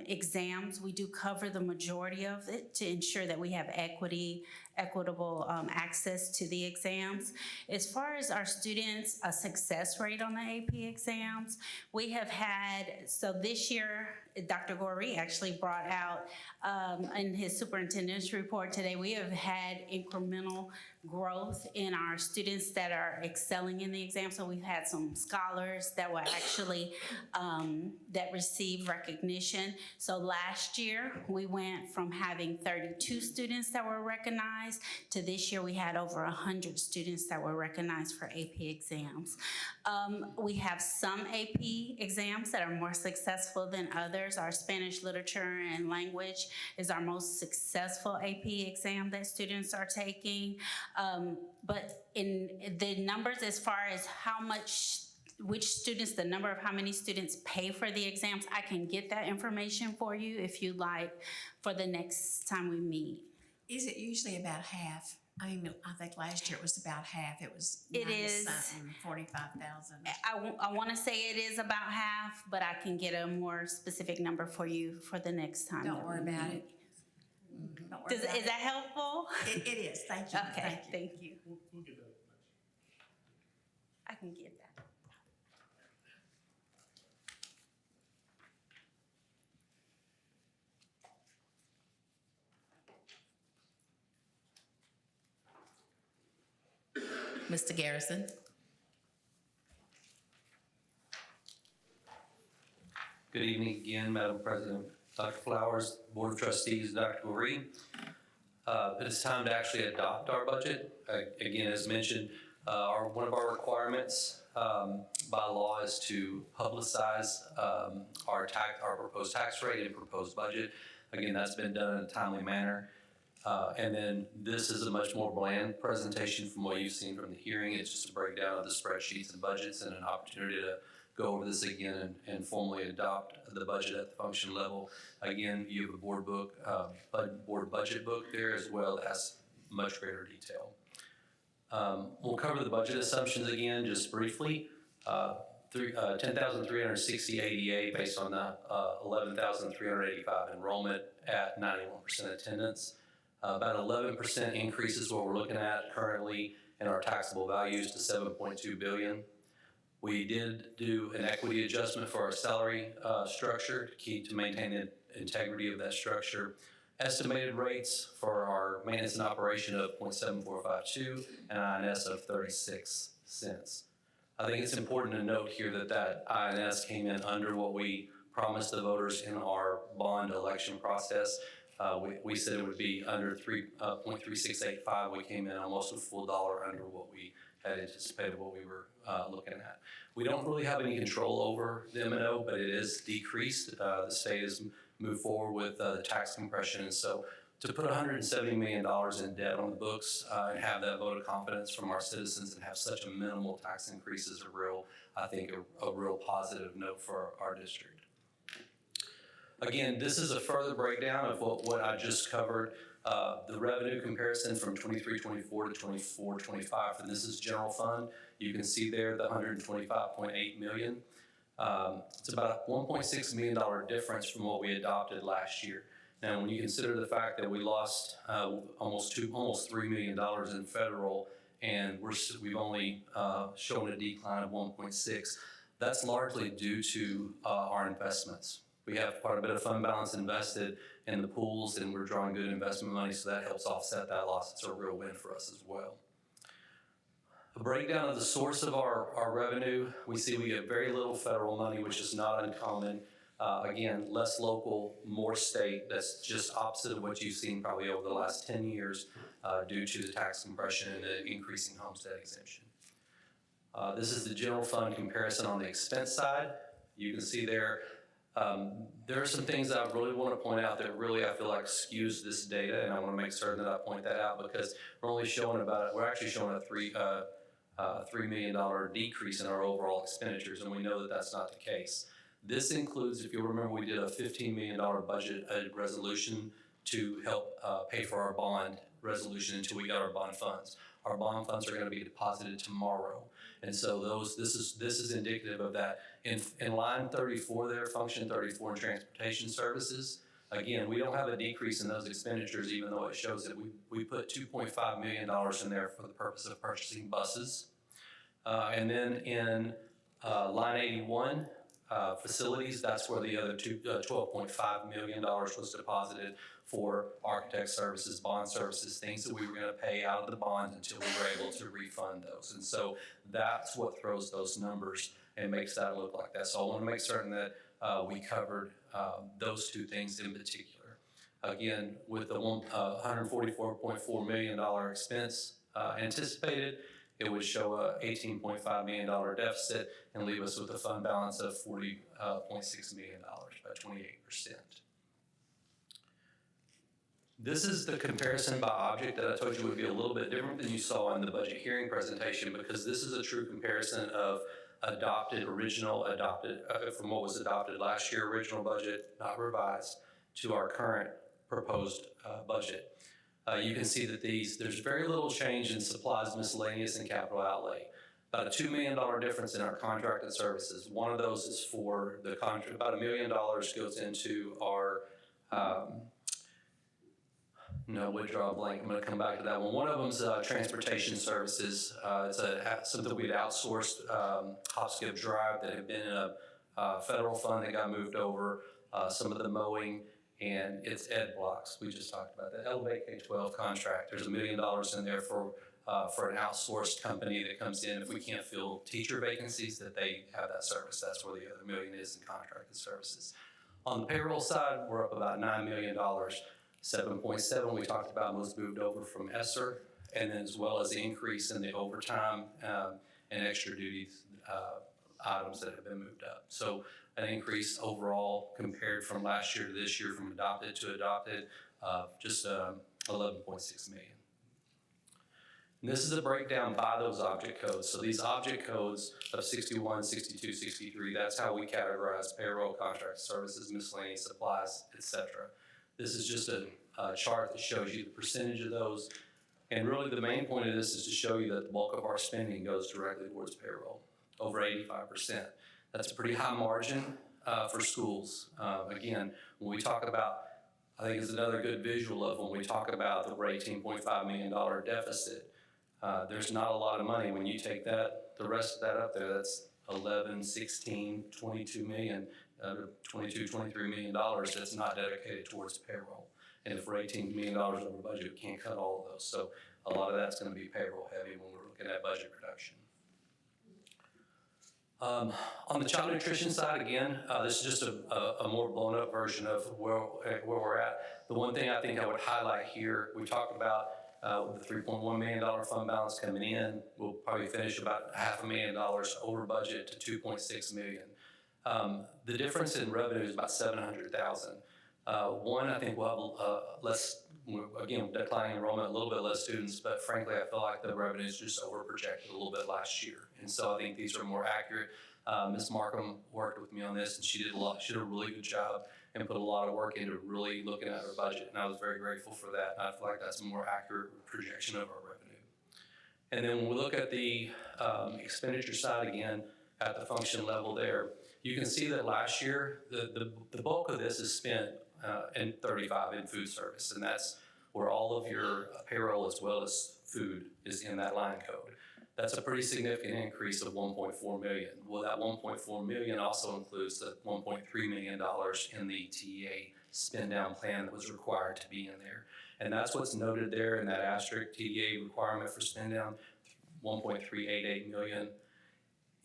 exams. We do cover the majority of it to ensure that we have equitable access to the exams. As far as our students' success rate on the AP exams, we have had, so this year, Dr. Goree actually brought out in his superintendent's report today, we have had incremental growth in our students that are excelling in the exam. So we've had some scholars that were actually, that received recognition. So last year, we went from having 32 students that were recognized to this year, we had over 100 students that were recognized for AP exams. We have some AP exams that are more successful than others. Our Spanish literature and language is our most successful AP exam that students are taking. But in the numbers as far as which students, the number of how many students pay for the exams, I can get that information for you if you like for the next time we meet. Is it usually about half? I mean, I think last year it was about half. It was It is. 45,000. I want to say it is about half, but I can get a more specific number for you for the next time. Don't that worry we about meet. it. Don't worry about Is that helpful? it. It is. Thank you. Okay, Thank you. thank you. We'll get that. I can get that. Mr. Garrison? Good evening again, Madam President, Dr. Flowers, Board of Trustees, Dr. Goree. It is time to actually adopt our budget. Again, as mentioned, one of our requirements by law is to publicize our proposed tax rate and proposed budget. Again, that's been done in a timely manner. And then this is a much more bland presentation from what you've seen from the hearing. It's just a breakdown of the spreadsheets and budgets and an opportunity to go over this again and formally adopt the budget at the function level. Again, you have a board budget book there as well that has much greater detail. We'll cover the budget assumptions again just briefly. 10,360 ADA based on the 11,385 enrollment at 91% attendance. About 11% increase is what we're looking at currently in our taxable values to $7.2 billion. We did do an equity adjustment for our salary structure to maintain the integrity of that structure. estimated rates for our maintenance and operation of 0.7452 and INS of 36 cents. I think it's important to note here that that INS came in under what we promised the voters in our bond election process. We said it would be under 0.3685. We came in almost a full dollar under what we had anticipated, what we were looking at. We don't really have any control over the M&O, but it is decreased. The state has moved forward with the tax compression, and so to put $170 million in debt on the books and have that vote of confidence from our citizens and have such a minimal tax increase is I think a real positive note for our district. Again, this is a further breakdown of what I just covered. The revenue comparison from 23-24 to 24-25, and this is general fund. You can see there the $125.8 million. It's about a $1.6 million difference from what we adopted last year. Now, when you consider the fact that we lost almost $3 million in federal, and we've only shown a decline of 1.6, that's largely due to our investments. We have quite a bit of fund balance invested in the pools, and we're drawing good investment money, so that helps offset that loss. It's a real win for us as well. A breakdown of the source of our revenue, we see we get very little federal money, which is not uncommon. Again, less local, more state. That's just opposite of what you've seen probably over the last 10 years due to the tax compression and the increasing homestead exemption. This is the general fund comparison on the expense side. You can see there, there are some things that I really want to point out that really I feel like skews this data, and I want to make certain that I point that out because we're actually showing a $3 million decrease in our overall expenditures, and we know that that's not the case. This includes, if you'll remember, we did a $15 million budget resolution to help pay for our bond resolution until we got our bond funds. Our bond funds are going to be deposited tomorrow, and so this is indicative of that. In line 34 there, function 34 in transportation services. Again, we don't have a decrease in those expenditures, even though it shows that we put $2.5 million in there for the purpose of purchasing buses. And then in line 81, facilities, that's where the other $12.5 million was deposited for architect services, bond services, things that we were going to pay out of the bond until we were able to refund those. And so that's what throws those numbers and makes that look like that. So I want to make certain that we covered those two things in particular. Again, with the $144.4 million expense anticipated, it would show a $18.5 million deficit and leave us with a fund balance of $40.6 million, about 28%. This is the comparison by object that I told you would be a little bit different than you saw in the budget hearing presentation, because this is a true comparison of from what was adopted last year, original budget, not revised, to our current proposed budget. You can see that there's very little change in supplies, miscellaneous, and capital outlay. About a $2 million difference in our contracted services. One of those is for the contract. About $1 million goes into our, withdraw blank. I'm going to come back to that one. One of them is transportation services. It's something we'd outsourced, hop, skip, drive, that had been in a federal fund that got moved over. Some of the mowing. And it's ed blocks. We just talked about that. Elevate K-12 contract. There's $1 million in there for an outsourced company that comes in. If we can't fill teacher vacancies, that they have that service. That's where the other $1 million is in contracted services. On the payroll side, we're up about $9 million. 7.7 we talked about was moved over from ESSER, and then as well as the increase in the overtime and extra duties items that have been moved up. So an increase overall compared from last year to this year, from adopted to adopted, just 11.6 million. And this is a breakdown by those object codes. So these object codes of 61, 62, 63, that's how we categorize payroll, contract services, miscellaneous supplies, etc. This is just a chart that shows you the percentage of those. And really the main point of this is to show you that the bulk of our spending goes directly towards payroll, over 85%. That's a pretty high margin for schools. Again, when we talk about, I think it's another good visual of when we talk about the $18.5 million deficit, there's not a lot of money. When you take that, the rest of that up there, that's 11, 16, 22 million, 22, $23 million that's not dedicated towards payroll. And if we're $18 million over budget, we can't cut all of those. So a lot of that's going to be payroll heavy when we're looking at budget reduction. On the child nutrition side, again, this is just a more blown up version of where we're at. The one thing I think I would highlight here, we talked about with the $3.1 million fund balance coming in, we'll probably finish about $500,000 over budget to $2.6 million. The difference in revenue is about $700,000. One, I think we'll have less, again, declining enrollment, a little bit less students, but frankly, I feel like the revenue is just over projected a little bit last year. And so I think these are more accurate. Ms. Markham worked with me on this, and she did a really good job and put a lot of work into really looking at our budget, and I was very grateful for that. And I feel like that's a more accurate projection of our revenue. And then when we look at the expenditure side again, at the function level there, you can see that last year, the bulk of this is spent in 35 in food service, and that's where all of your payroll as well as food is in that line code. That's a pretty significant increase of $1.4 million. Well, that $1.4 million also includes the $1.3 million in the TEA spend down plan that was required to be in there. And that's what's noted there in that asterisk TEA requirement for spend down, $1.388 million.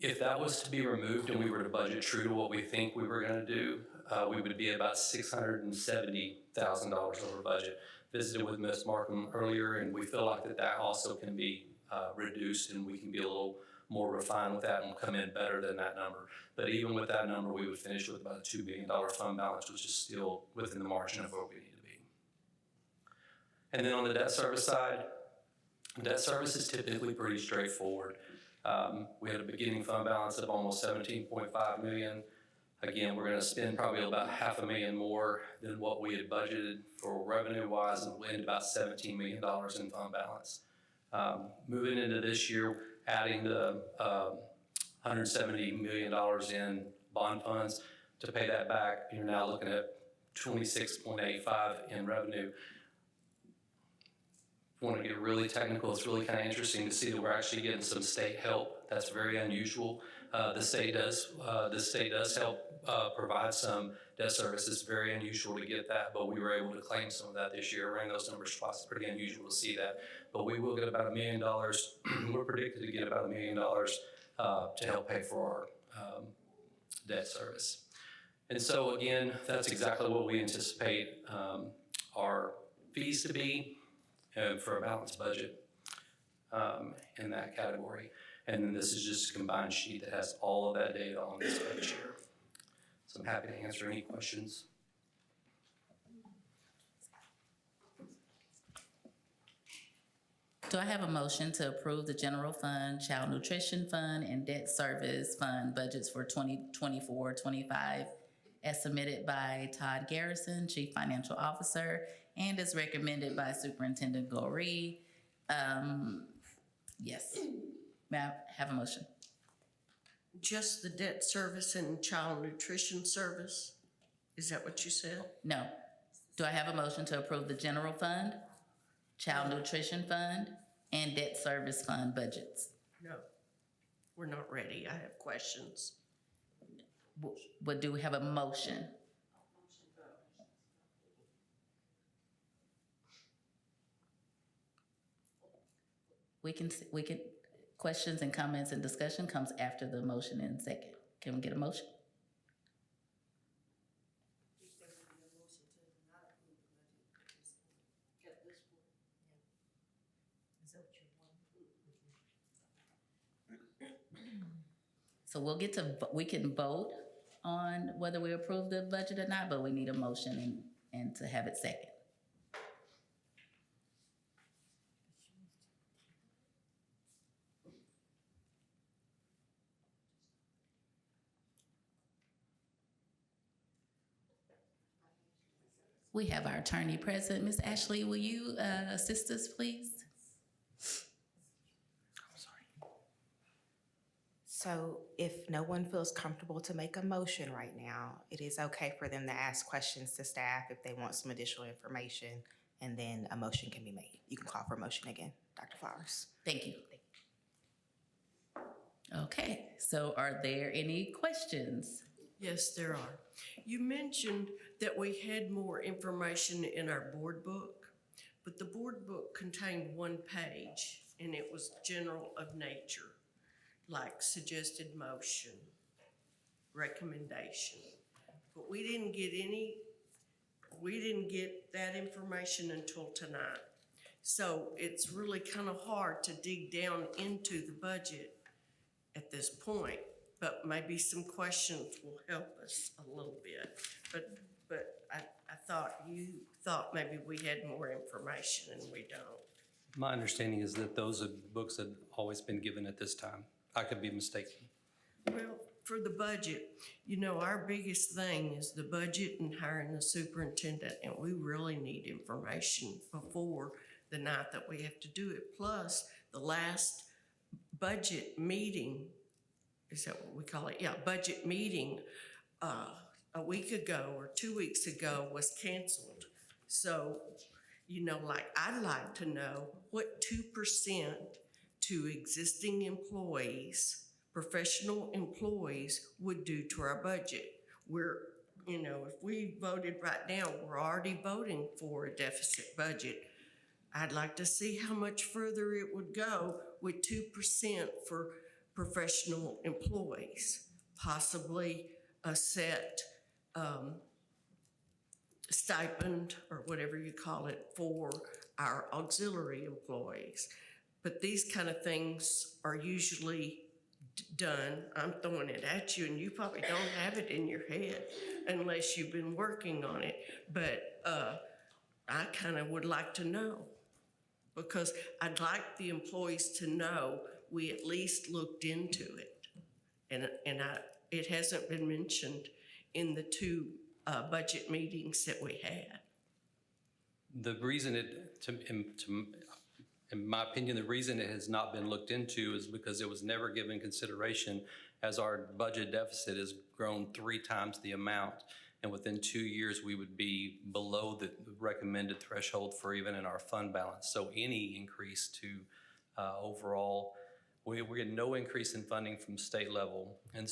If that was to be removed and we were to budget true to what we think we were going to do, we would be at about $670,000 over budget. Visited with Ms. Markham earlier, and we feel like that also can be reduced, and we can be a little more refined with that and come in better than that number. But even with that number, we would finish with about a $2 billion fund balance, which is still within the margin of where we need to be. And then on the debt service side, debt service is typically pretty straightforward. We had a beginning fund balance of almost $17.5 million. Again, we're going to spend probably about $500,000 more than what we had budgeted for revenue-wise, and we'll end about $17 million in fund balance. Moving into this year, adding the $170 million in bond funds to pay that back, you're now looking at $26.85 in revenue. Want to get really technical, it's really kind of interesting to see that we're actually getting some state help. That's very unusual. The state does help provide some debt service. It's very unusual to get that, but we were able to claim some of that this year. Ran those numbers twice. It's pretty unusual to see that. But we will get about $1 million. We're predicted to get about $1 million to help pay for our debt service. And so again, that's exactly what we anticipate our fees to be for a balanced budget in that category. And then this is just a combined sheet that has all of that data on this page here. So I'm happy to answer any questions. Do I have a motion to approve the general fund, child nutrition fund, and debt service fund budgets for 2024-25 as submitted by Todd Garrison, Chief Financial Officer, and as recommended by Superintendent Goree? Yes. May I have a motion? Just the debt service and child nutrition service? Is that what you said? No. Do I have a motion to approve the general fund, child nutrition fund, and debt service fund budgets? No, we're not ready. I have questions. But do we have a motion? We can, questions and comments and discussion comes after the motion in second. Can we get a motion? So we can vote on whether we approve the budget or not, but we need a motion and to have it second. We have our attorney present. Ms. Ashley, will you assist us, please? So if no one feels comfortable to make a motion right now, it is okay for them to ask questions to staff if they want some additional information, and then a motion can be made. You can call for a motion again, Dr. Flowers. Thank you. Okay, so are there any questions? Yes, there are. You mentioned that we had more information in our board book, but the board book contained one page, and it was general of nature, like suggested motion, recommendation. But we didn't get that information until tonight. So it's really kind of hard to dig down into the budget at this point, but maybe some questions will help us a little bit. But I thought you thought maybe we had more information and we don't. My understanding is that those books had always been given at this time. I could be mistaken. Well, for the budget, you know, our biggest thing is the budget and hiring the superintendent, and we really need information before the night that we have to do it. Plus, the last budget meeting, is that what we call it? Yeah, budget meeting, a week ago or 2 weeks ago was canceled. So, you know, like, I'd like to know what 2% to existing employees, professional employees, would do to our budget. We're, you know, if we voted right now, we're already voting for a deficit budget. I'd like to see how much further it would go with 2% for professional employees, possibly a set stipend or whatever you call it for our auxiliary employees. But these kind of things are usually done. I'm throwing it at you and you probably don't have it in your head unless you've been working on it. But I kind of would like to know, because I'd like the employees to know we at least looked into it. And it hasn't been mentioned in the two budget meetings that we had. The reason in my opinion, the reason it has not been looked into is because it was never given consideration, as our budget deficit has grown 3 times the amount. And within 2 years, we would be below the recommended threshold for even in our fund balance. So any increase to overall, we're getting no increase in funding from state level. And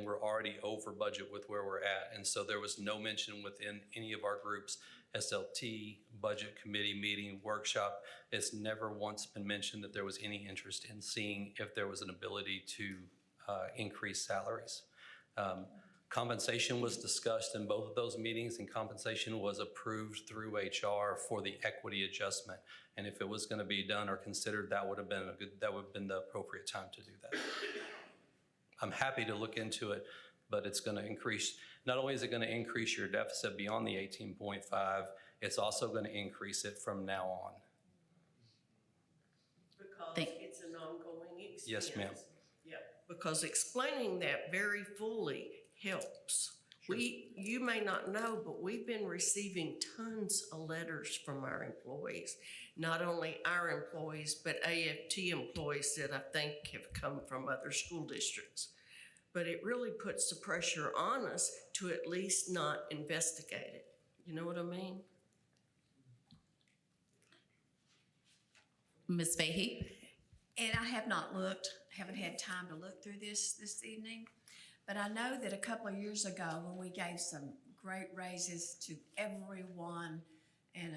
we're already over budget with where we're at. And so there was no mention within any of our groups, SLT, budget committee meeting, workshop. It's never once been mentioned that there was any interest in seeing if there was an ability to increase salaries. Compensation was discussed in both of those meetings, and compensation was approved through HR for the equity adjustment. And if it was going to be done or considered, that would have been the appropriate time to do that. I'm happy to look into it, but it's going to increase. Not only is it going to increase your deficit beyond the 18.5, it's also going to increase it from now on. Because it's an ongoing expense. Yes, ma'am. Yeah, because explaining that very fully helps. Sure. You may not know, but we've been receiving tons of letters from our employees. Not only our employees, but AFT employees that I think have come from other school districts. But it really puts the pressure on us to at least not investigate it. You know what I mean? Ms. Fahey? And I have not haven't had time to look through this evening, but I know that a couple of years ago when we gave some great raises to everyone, and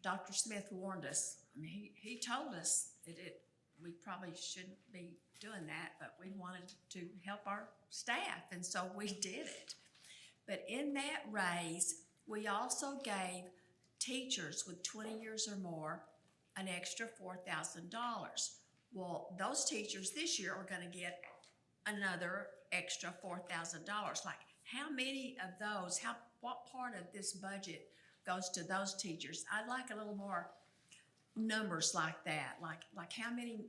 Dr. Smith warned us. I mean, he told us that we probably shouldn't be doing that, but we wanted to help our staff, and so we did it. But in that raise, we also gave teachers with 20 years or more an extra $4,000. Well, those teachers this year are going to get another extra $4,000. Like, how many of those, what part of this budget goes to those teachers? I'd like a little more numbers like that, like how many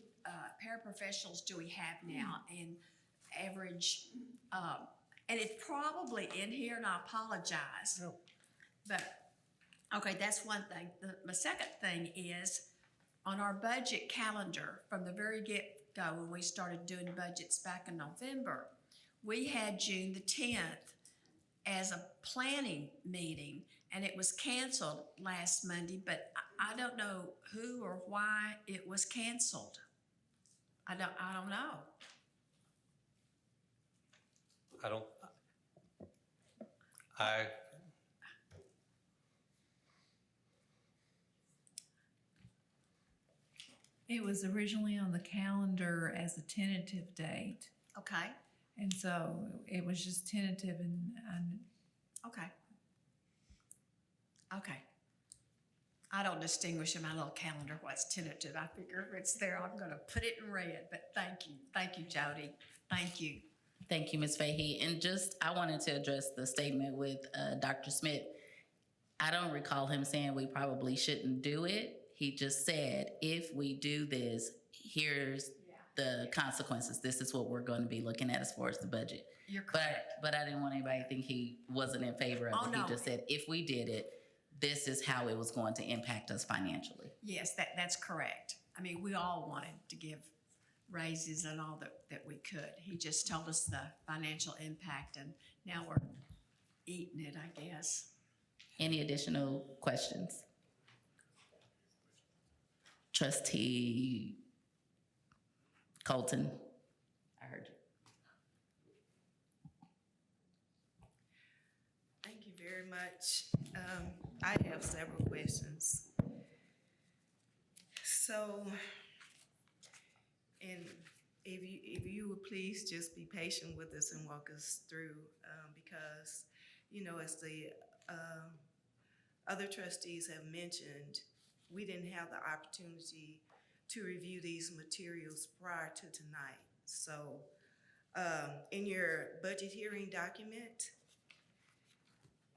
paraprofessionals do we have now in average, and it's probably in here, and I apologize. No. But, okay, that's one thing. My second thing is, on our budget calendar, from the very get-go, when we started doing budgets back in November, we had June the 10th as a planning meeting, and it was canceled last Monday, but I don't know who or why it was canceled. I don't know. I, It was originally on the calendar as a tentative date, Okay, and so it was just tentative and okay. Okay. I don't distinguish in my little calendar what's tentative. I figure if it's there, I'm gonna put it in red, but thank you. Thank you, Jody. Thank you. Thank you, Ms. Fahey. And just, I wanted to address the statement with Dr. Smith. I don't recall him saying we probably shouldn't do it. He just said, if we do this, here's the consequences. This is what we're going to be looking at as far as the budget. You're correct. But I didn't want anybody to think he wasn't in favor of Oh, it. no. He just said, if we did it, this is how it was going to impact us financially. Yes, that's correct. I mean, we all wanted to give raises and all that we could. He just told us the financial impact, and now we're eating it, I guess. Any additional questions? Trustee Colton, I heard you. Thank you very much. I have several questions. So, and if you would please just be patient with us and walk us through, because, you know, as the other trustees have mentioned, we didn't have the opportunity to review these materials prior to tonight. So, in your budget hearing document,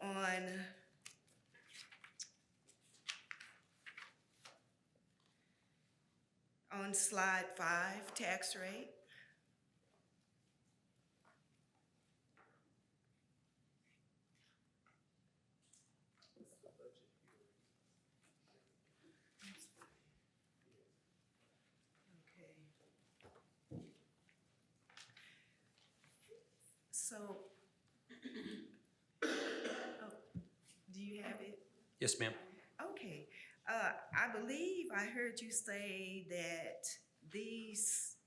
on slide 5, tax rate. Okay. So, oh, do you have it? yes, ma'am. Okay, I believe I heard you say that these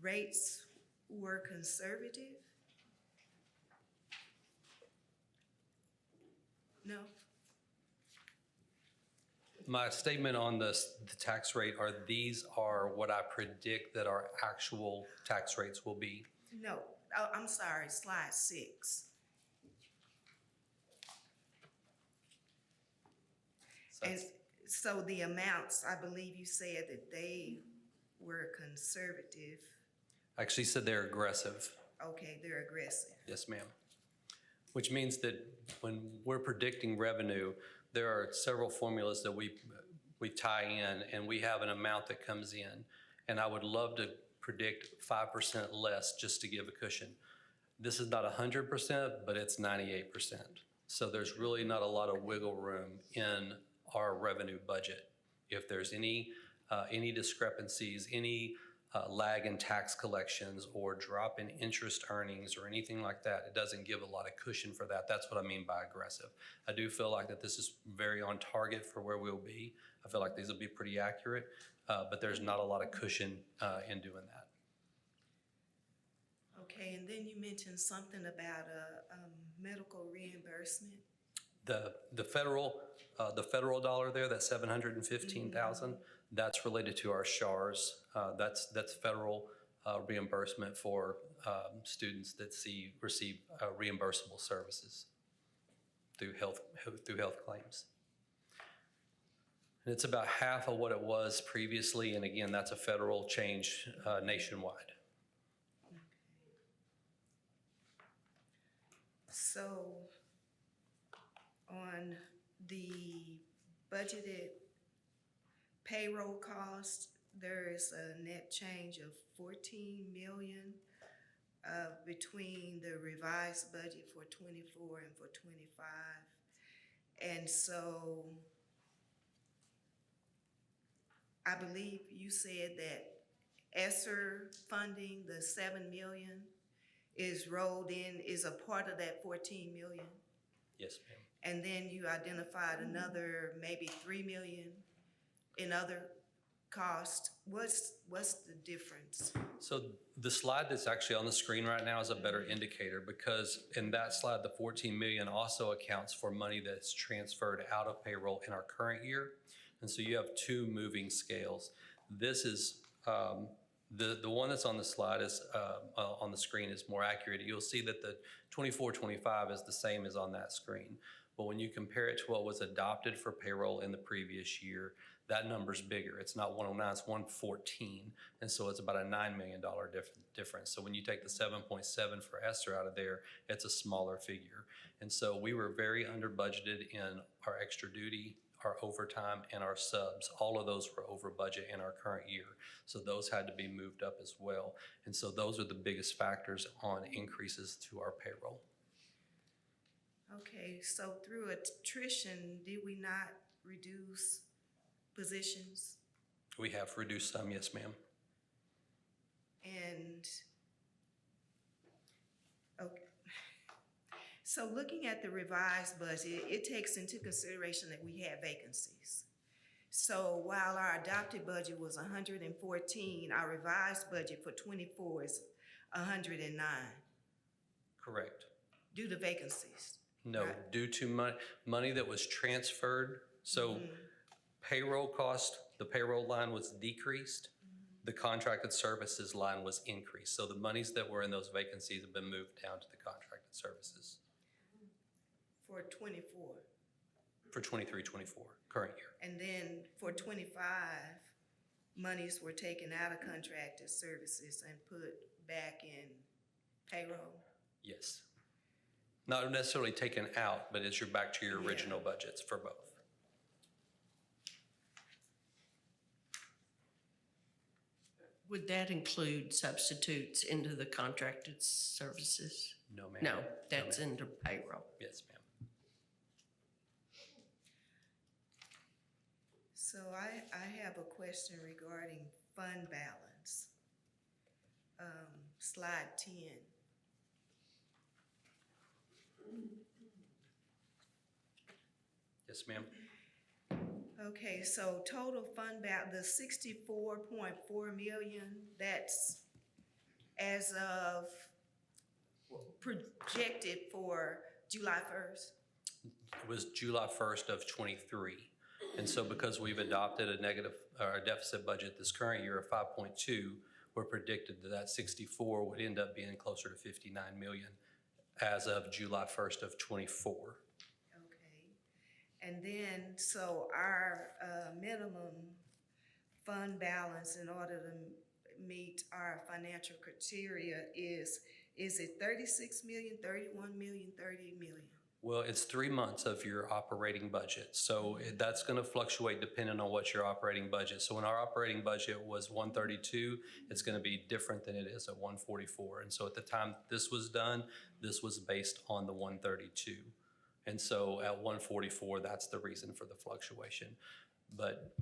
rates were conservative? No? My statement on the tax rate are these are what I predict that our actual tax rates will be. No, oh, I'm sorry, slide 6. So And so the amounts, I believe you said that they were conservative. I actually said they're aggressive. Okay, they're aggressive. Yes, ma'am. Which means that when we're predicting revenue, there are several formulas that we tie in, and we have an amount that comes in. And I would love to predict 5% less just to give a cushion. This is not 100%, but it's 98%. So there's really not a lot of wiggle room in our revenue budget. If there's any discrepancies, any lag in tax collections or drop in interest earnings or anything like that, it doesn't give a lot of cushion for that. That's what I mean by aggressive. I do feel like that this is very on target for where we'll be. I feel like these will be pretty accurate, but there's not a lot of cushion in doing that. Okay, and then you mentioned something about a medical reimbursement. The federal dollar there, that 715,000, that's related to our SHARs. That's federal reimbursement for students that receive reimbursable services through health claims. And it's about half of what it was previously, and again, that's a federal change nationwide. So on the budgeted payroll cost, there is a net change of 14 million between the revised budget for 24 and for 25. And so I believe you said that ESSER funding, the 7 million, is rolled in, is a part of that 14 million. Yes, ma'am. And then you identified another maybe 3 million in other cost, what's the difference? So the slide that's actually on the screen right now is a better indicator because in that slide, the 14 million also accounts for money that's transferred out of payroll in our current year. And so you have two moving scales. This is, the one that's on the slide is, on the screen is more accurate. You'll see that the 24-25 is the same as on that screen. But when you compare it to what was adopted for payroll in the previous year, that number's bigger. It's not 109, it's 114. And so it's about a $9 million difference. So when you take the 7.7 for Esther out of there, it's a smaller figure. And so we were very under budgeted in our extra duty, our overtime, and our subs. All of those were over budget in our current year. So those had to be moved up as well. And so those are the biggest factors on increases to our payroll. Okay, so through attrition, did we not reduce positions? We have reduced some, yes, ma'am. And, okay. So looking at the revised budget, it takes into consideration that we have vacancies. So while our adopted budget was 114, our revised budget for 24 is 109 Correct. due to vacancies. No, Right. due to money that was transferred. So payroll cost, the payroll line was decreased. The contracted services line was increased. So the monies that were in those vacancies have been moved down to the contracted services For 24. for 23-24, current year. And then for 25, monies were taken out of contracted services and put back in payroll. Yes. Not necessarily taken out, but you're back to your Yeah. original budgets for both. Would that include substitutes into the contracted services? No, ma'am. No, that's ma'am. into payroll. Yes, ma'am. So I have a question regarding fund balance. Slide 10. Yes, ma'am. Okay, so total fund balance, the 64.4 million, that's as of projected for July 1st? It was July 1st of '23. And so because we've adopted a negative, or a deficit budget this current year of 5.2, we're predicted that 64 would end up being closer to 59 million as of July 1st of '24. Okay. And then, so our minimum fund balance in order to meet our financial criteria is it 36 million, 31 million, 30 million? Well, it's 3 months of your operating budget. So that's going to fluctuate depending on what your operating budget. So when our operating budget was 132, it's going to be different than it is at 144. And so at the time this was done, this was based on the 132. And so at 144, that's the reason for the fluctuation. But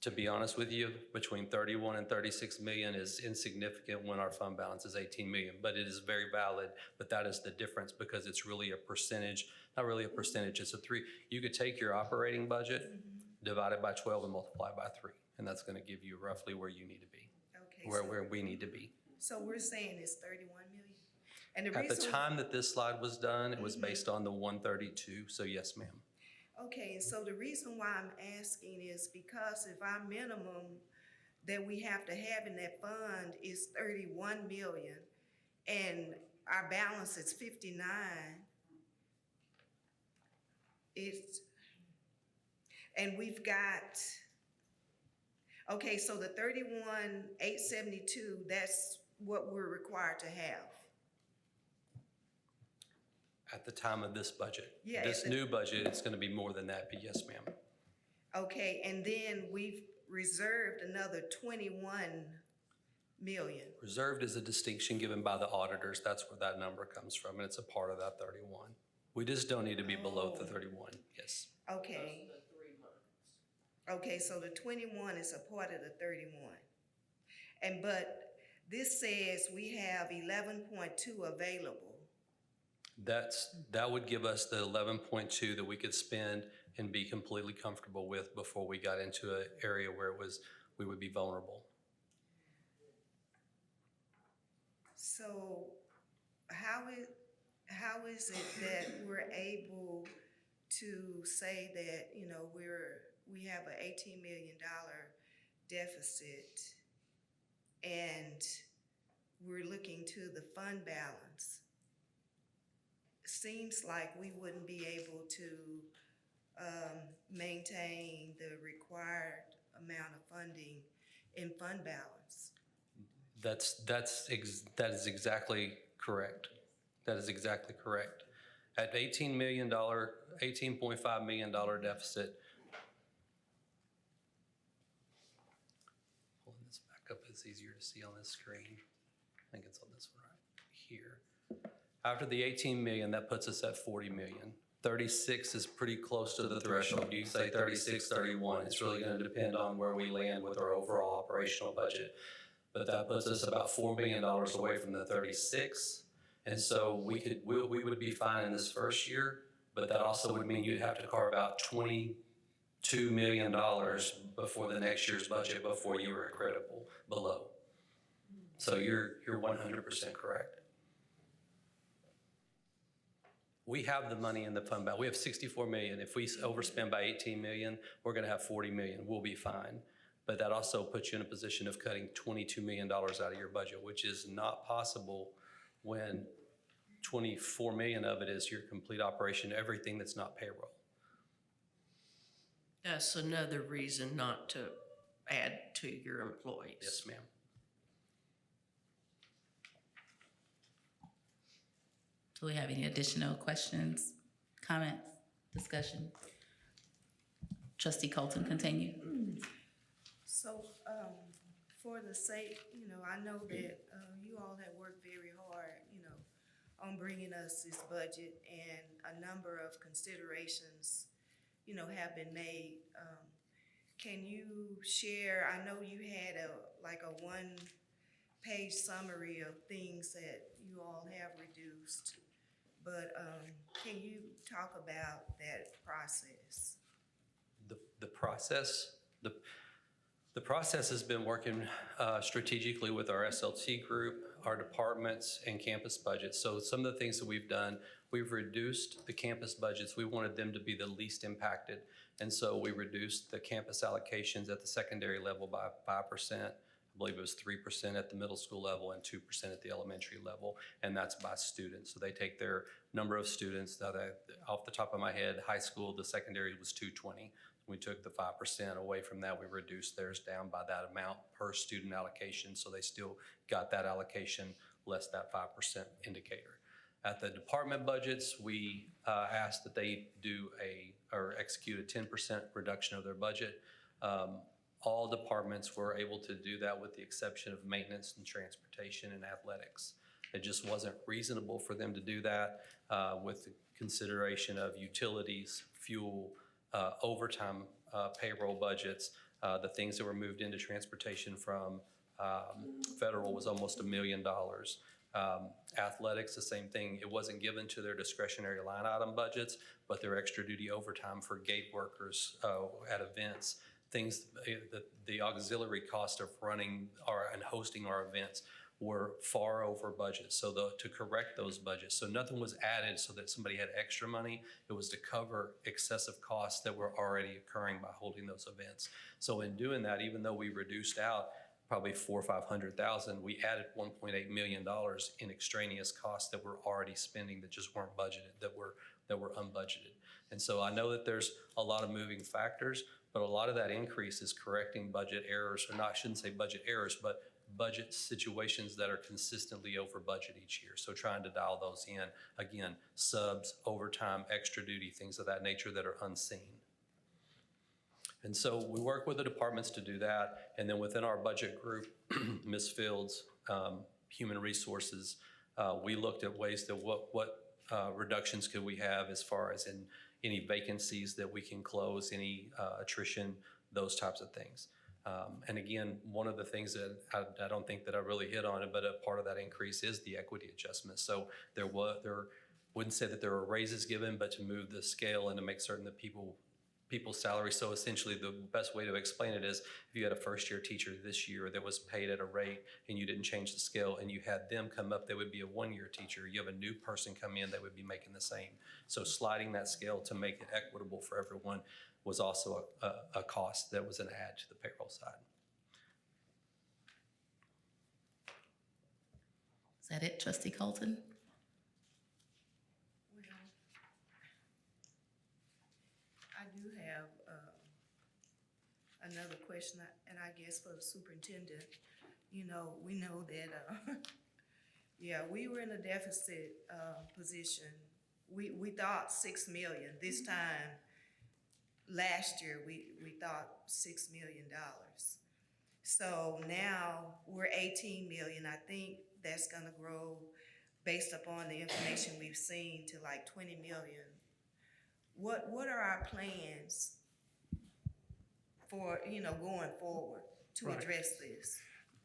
to be honest with you, between 31 and 36 million is insignificant when our fund balance is 18 million, but it is very valid. But that is the difference because it's really a percentage, not really a percentage, it's a three. You could take your operating budget, divide it by 12 and multiply by 3. And that's going to give you roughly where you need to be, Okay, where we need to be. so we're saying it's 31 million? And the At the reason- time that this slide was done, it was based on the 132. So yes, ma'am. Okay, so the reason why I'm asking is because if our minimum that we have to have in that fund is 31 million and our balance is 59, and we've got, okay, so the 31,872, that's what we're required to have. At the time of this budget. Yeah, This at the- new budget, it's going to be more than that, but yes, ma'am. Okay, and then we've reserved another 21 million. Reserved is a distinction given by the auditors. That's where that number comes from, and it's a part of that 31. We just don't need to be below the 31, yes. Okay. Okay, so the 21 is a part of the 31. But this says we have 11.2 available. That would give us the 11.2 that we could spend and be completely comfortable with before we got into an area where it was we would be vulnerable. So how is it that we're able to say that, you know, we have an $18 million deficit and we're looking to the fund balance? Seems like we wouldn't be able to maintain the required amount of funding in fund balance. That is exactly correct. That is exactly correct. At $18.5 million deficit. Pulling this back up, it's easier to see on this screen. I think it's on this one right here. After the 18 million, that puts us at 40 million. 36 is pretty close to the threshold. You say 36, 31. It's really going to depend on where we land with our overall operational budget. But that puts us about $4 million away from the 36. And so we would be fine in this first year, but that also would mean you'd have to carve out $22 million before the next year's budget before you were credible below. So you're 100% correct. We have the money in the fund balance. We have 64 million. If we overspend by 18 million, we're going to have 40 million. We'll be fine. But that also puts you in a position of cutting $22 million out of your budget, which is not possible when 24 million of it is your complete operation, everything that's not payroll. That's another reason not to add to your employees. Yes, ma'am. Do we have any additional questions, comments, discussion? Trustee Colton, continue. So, for the sake, you know, I know that you all have worked very hard, you know, on bringing us this budget, and a number of considerations, you know, have been made. Can you share, I know you had a one-page summary of things that you all have reduced, but can you talk about that process? The process has been working strategically with our SLT group, our departments, and campus budgets. So some of the things that we've done, we've reduced the campus budgets. We wanted them to be the least impacted. And so we reduced the campus allocations at the secondary level by 5%. I believe it was 3% at the middle school level and 2% at the elementary level, and that's by students. So they take their number of students. Off the top of my head, high school, the secondary was 220. We took the 5% away from that. We reduced theirs down by that amount per student allocation, so they still got that allocation less that 5% indicator. At the department budgets, we asked that they execute a 10% reduction of their budget. All departments were able to do that with the exception of maintenance and transportation and athletics. It just wasn't reasonable for them to do that with the consideration of utilities, fuel, overtime payroll budgets. The things that were moved into transportation from federal was almost $1 million. Athletics, the same thing. It wasn't given to their discretionary line item budgets, but their extra duty overtime for gate workers at events, things, the auxiliary cost of running and hosting our events were far over budget. So to correct those budgets, so nothing was added so that somebody had extra money. It was to cover excessive costs that were already occurring by holding those events. So in doing that, even though we reduced out probably $400,000 or $500,000, we added $1.8 million in extraneous costs that we're already spending that just weren't budgeted, that were unbudgeted. And so I know that there's a lot of moving factors, but a lot of that increase is correcting budget errors, or not, I shouldn't say budget errors, but budget situations that are consistently over budget each year. So trying to dial those in, again, subs, overtime, extra duty, things of that nature that are unseen. And so we work with the departments to do that. And then within our budget group, Ms. Fields, Human Resources, we looked at ways that what reductions could we have as far as in any vacancies that we can close, any attrition, those types of things. And again, one of the things that I don't think that I really hit on it, but a part of that increase is the equity adjustment. So wouldn't say that there were raises given, but to move the scale and to make certain that people people's salaries. So essentially, the best way to explain it is if you had a first-year teacher this year that was paid at a rate and you didn't change the scale and you had them come up, they would be a one-year teacher. You have a new person come in that would be making the same. So sliding that scale to make it equitable for everyone was also a cost that was an add to the payroll side. Is that it, Trustee Colton? Well, I do have another question, and I guess for the superintendent. You know, we know that, yeah, we were in a deficit position. We thought 6 million. This time, last year, we thought $6 million. So now we're 18 million. I think that's gonna grow based upon the information we've seen to like 20 million. What are our plans for, going forward to Right. address this?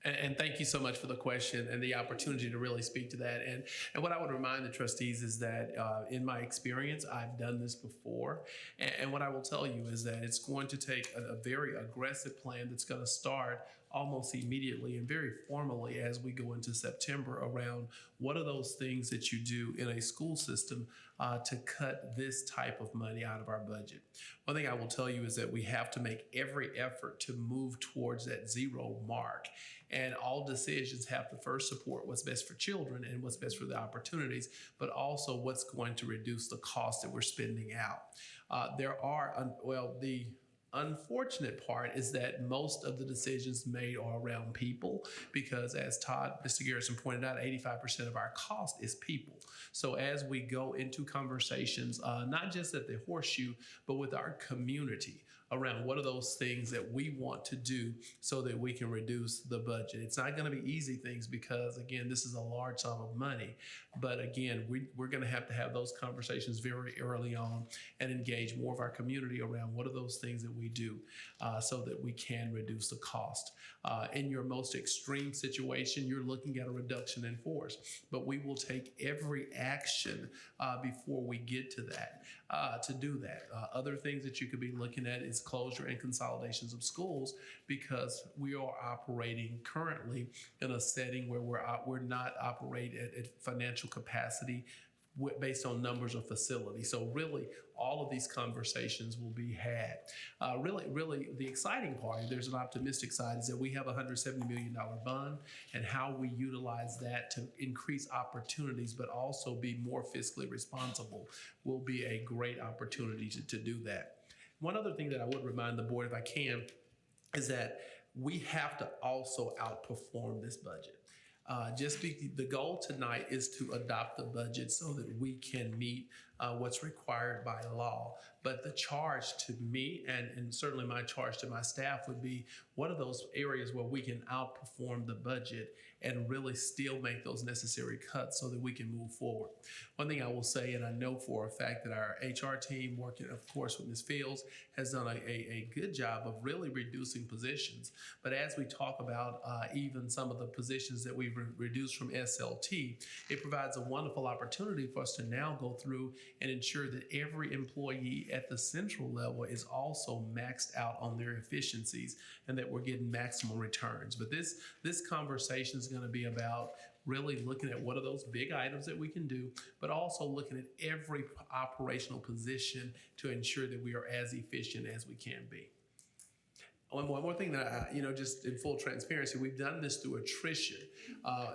And thank you so much for the question and the opportunity to really speak to that. And what I would remind the trustees is that in my experience, I've done this before. And what I will tell you is that it's going to take a very aggressive plan that's going to start almost immediately and very formally as we go into September around what are those things that you do in a school system to cut this type of money out of our budget. One thing I will tell you is that we have to make every effort to move towards that zero mark. And all decisions have to first support what's best for children and what's best for the opportunities, but also what's going to reduce the cost that we're spending out. The unfortunate part is that most of the decisions made are around people because, as Mr. Garrison pointed out, 85% of our cost is people. So as we go into conversations, not just at the Horseshoe, but with our community around what are those things that we want to do so that we can reduce the budget. It's not going to be easy things because, again, this is a large sum of money. But again, we're going to have those conversations very early on and engage more of our community around what are those things that we do so that we can reduce the cost. In your most extreme situation, you're looking at a reduction in force, but we will take every action before we get to that, to do that. Other things that you could be looking at is closure and consolidations of schools because we are operating currently in a setting where we're not operating at financial capacity based on numbers of facilities. So really, all of these conversations will be had. Really, the exciting part, there's an optimistic side, is that we have a $170 million bond, and how we utilize that to increase opportunities, but also be more fiscally responsible will be a great opportunity to do that. One other thing that I would remind the board, if I can, is that we have to also outperform this budget. The goal tonight is to adopt the budget so that we can meet what's required by law. But the charge to me, and certainly my charge to my staff, would be what are those areas where we can outperform the budget and really still make those necessary cuts so that we can move forward. One thing I will say, and I know for a fact that our HR team, working of course with Ms. Fields, has done a good job of really reducing positions. But as we talk about even some of the positions that we've reduced from SLT, it provides a wonderful opportunity for us to now go through and ensure that every employee at the central level is also maxed out on their efficiencies and that we're getting maximum returns. But this conversation is going to be about really looking at what are those big items that we can do, but also looking at every operational position to ensure that we are as efficient as we can be. One more thing that just in full transparency, we've done this through attrition.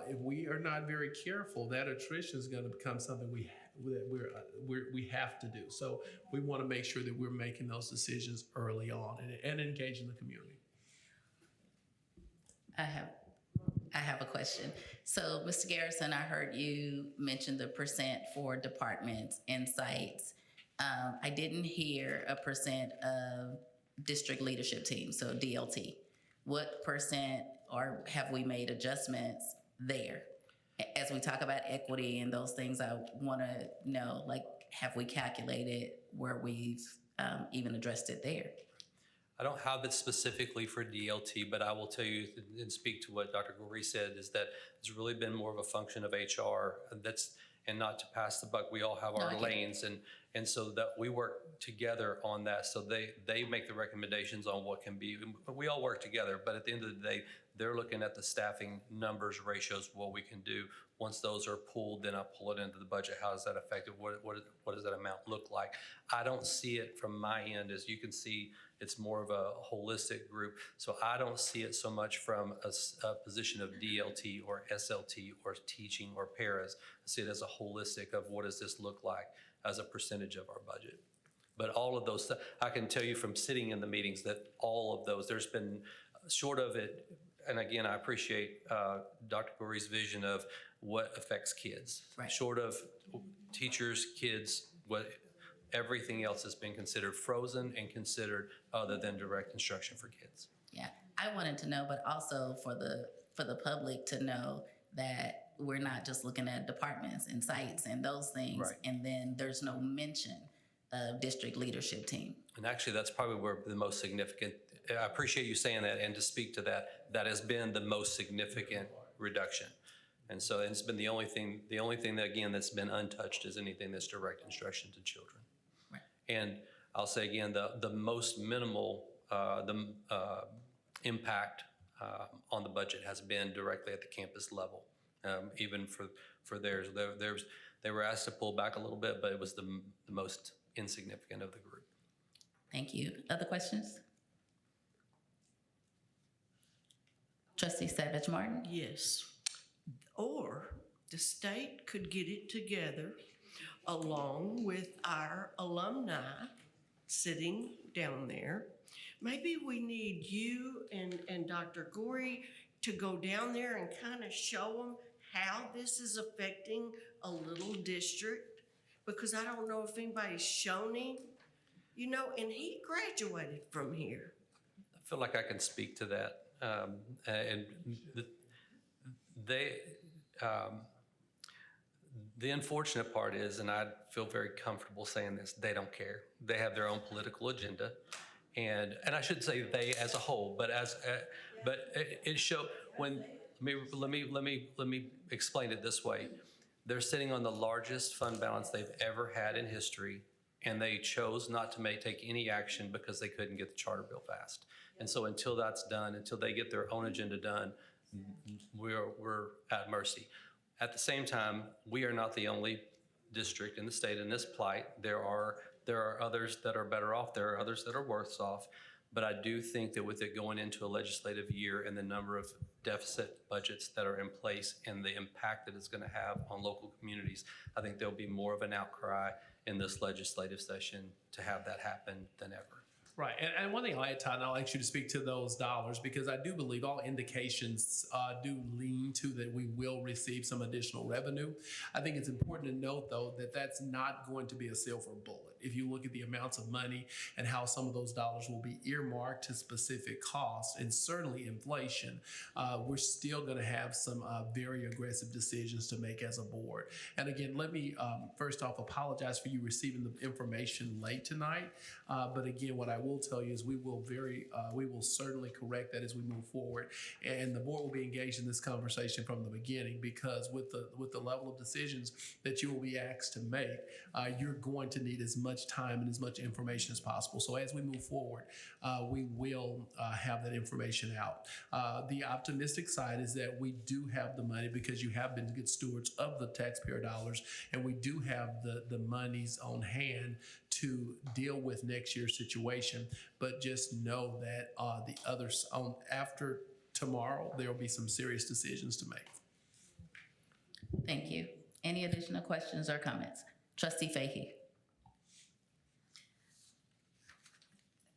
If we are not very careful, that attrition is going to become something we have to do. So we want to make sure that we're making those decisions early on and engaging the community. I have a question. So, Mr. Garrison, I heard you mention the percent for departments and sites. I didn't hear a percent of district leadership team, so DLT. What percent, or have we made adjustments there? As we talk about equity and those things, I want to know, have we calculated where we've even addressed it there? I don't have it specifically for DLT, but I will tell you and speak to what Dr. Goree said, is that it's really been more of a function of HR. and not to pass the buck. We all have our lanes, and so that we work together on that. So they make the recommendations on what can be, we all work together, but at the end of the day, they're looking at the staffing numbers, ratios, what we can do. Once those are pulled, then I pull it into the budget. How does that affect it? What does that amount look like? I don't see it from my end. As you can see, it's more of a holistic group. So I don't see it so much from a position of DLT or SLT or teaching or paras. I see it as a holistic of what does this look like as a percentage of our budget. But all of those, I can tell you from sitting in the meetings that all of those, there's been short of it, and again, I appreciate Dr. Gorey's vision of what affects kids. Right. Short of teachers, kids, everything else has been considered frozen and considered other than direct instruction for kids. Yeah, I wanted to know, but also for the public to know that we're not just looking at departments and sites and those things, Right. and then there's no mention of district leadership team. And actually, that's probably where the most significant, I appreciate you saying that, and to speak to that, that has been the most significant reduction. And so it's been the only thing that, again, that's been untouched is anything that's direct instruction to children. Right. And I'll say again, the most minimal impact on the budget has been directly at the campus level. Even for theirs, they were asked to pull back a little bit, but it was the most insignificant of the group. Thank you. Other questions? Trustee Savage Martin? Yes. Or the state could get it together along with our alumni sitting down there. Maybe we need you and Dr. Gorey to go down there and kind of show them how this is affecting a little district, because I don't know if anybody's shown him, and he graduated from here. I feel like I can speak to that. And the unfortunate part is, and I feel very comfortable saying this, they don't care. They have their own political agenda, and I should say they as a whole, but it show when. Let me explain it this way. They're sitting on the largest fund balance they've ever had in history, and they chose not to take any action because they couldn't get the charter bill passed. And so until that's done, until they get their own agenda done, we're at mercy. At the same time, we are not the only district in the state in this plight. There are others that are better off. There are others that are worse off. But I do think that with it going into a legislative year and the number of deficit budgets that are in place and the impact that it's going to have on local communities, I think there'll be more of an outcry in this legislative session to have that happen than ever. Right, and one thing I'll add, Todd, and I'd like you to speak to those dollars, because I do believe all indications do lean to that we will receive some additional revenue. I think it's important to note, though, that that's not going to be a silver bullet. If you look at the amounts of money and how some of those dollars will be earmarked to specific costs, and certainly inflation, we're still going to have some very aggressive decisions to make as a board. And again, let me first off apologize for you receiving the information late tonight. But again, what I will tell you is we will certainly correct that as we move forward, and the board will be engaged in this conversation from the beginning, because with the level of decisions that you will be asked to make, you're going to need as much time and as much information as possible. So as we move forward, we will have that information out. The optimistic side is that we do have the money, because you have been good stewards of the taxpayer dollars, and we do have the monies on hand to deal with next year's situation. But just know that the others after tomorrow, there will be some serious decisions to make. Thank you. Any additional questions or comments? Trustee Fahey.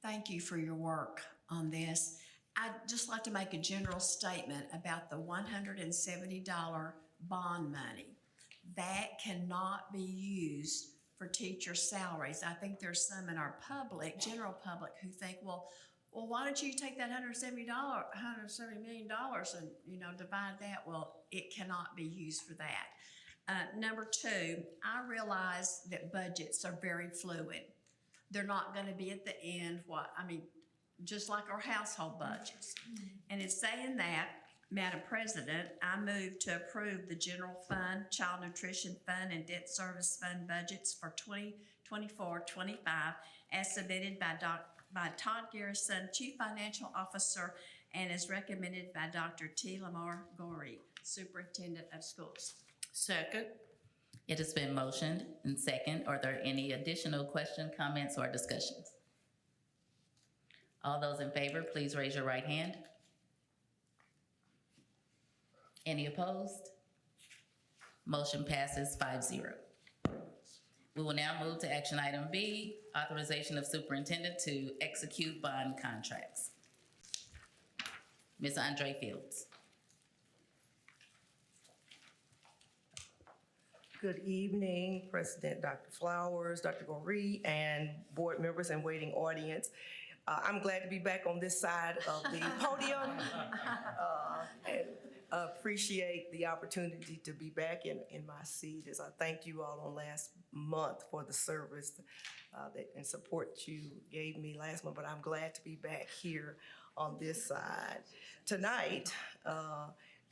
Thank you for your work on this. I'd just like to make a general statement about the $170 bond money. That cannot be used for teacher salaries. I think there's some in our general public who think, well, why don't you take that $170 million and divide that? Well, it cannot be used for that. Number two, I realize that budgets are very fluid. They're not going to be at the end just like our household budgets. And in saying that, Madam President, I move to approve the General Fund, Child Nutrition Fund, and Debt Service Fund budgets for 2024-25 as submitted by Todd Garrison, Chief Financial Officer, and as recommended by Dr. T. Lamar Gorey, Superintendent of Schools. Second. It has been motioned and second. Are there any additional questions, comments, or discussions? All those in favor, please raise your right hand. Any opposed? Motion passes 5-0. We will now move to action item B, authorization of superintendent to execute bond contracts. Ms. Andre Fields. Good evening, President Dr. Flowers, Dr. Goree, and board members and waiting audience. I'm glad to be back on this side of the podium. And appreciate the opportunity to be back in my seat as I thank you all on last month for the service and support you gave me last month, but I'm glad to be back here on this side. Tonight,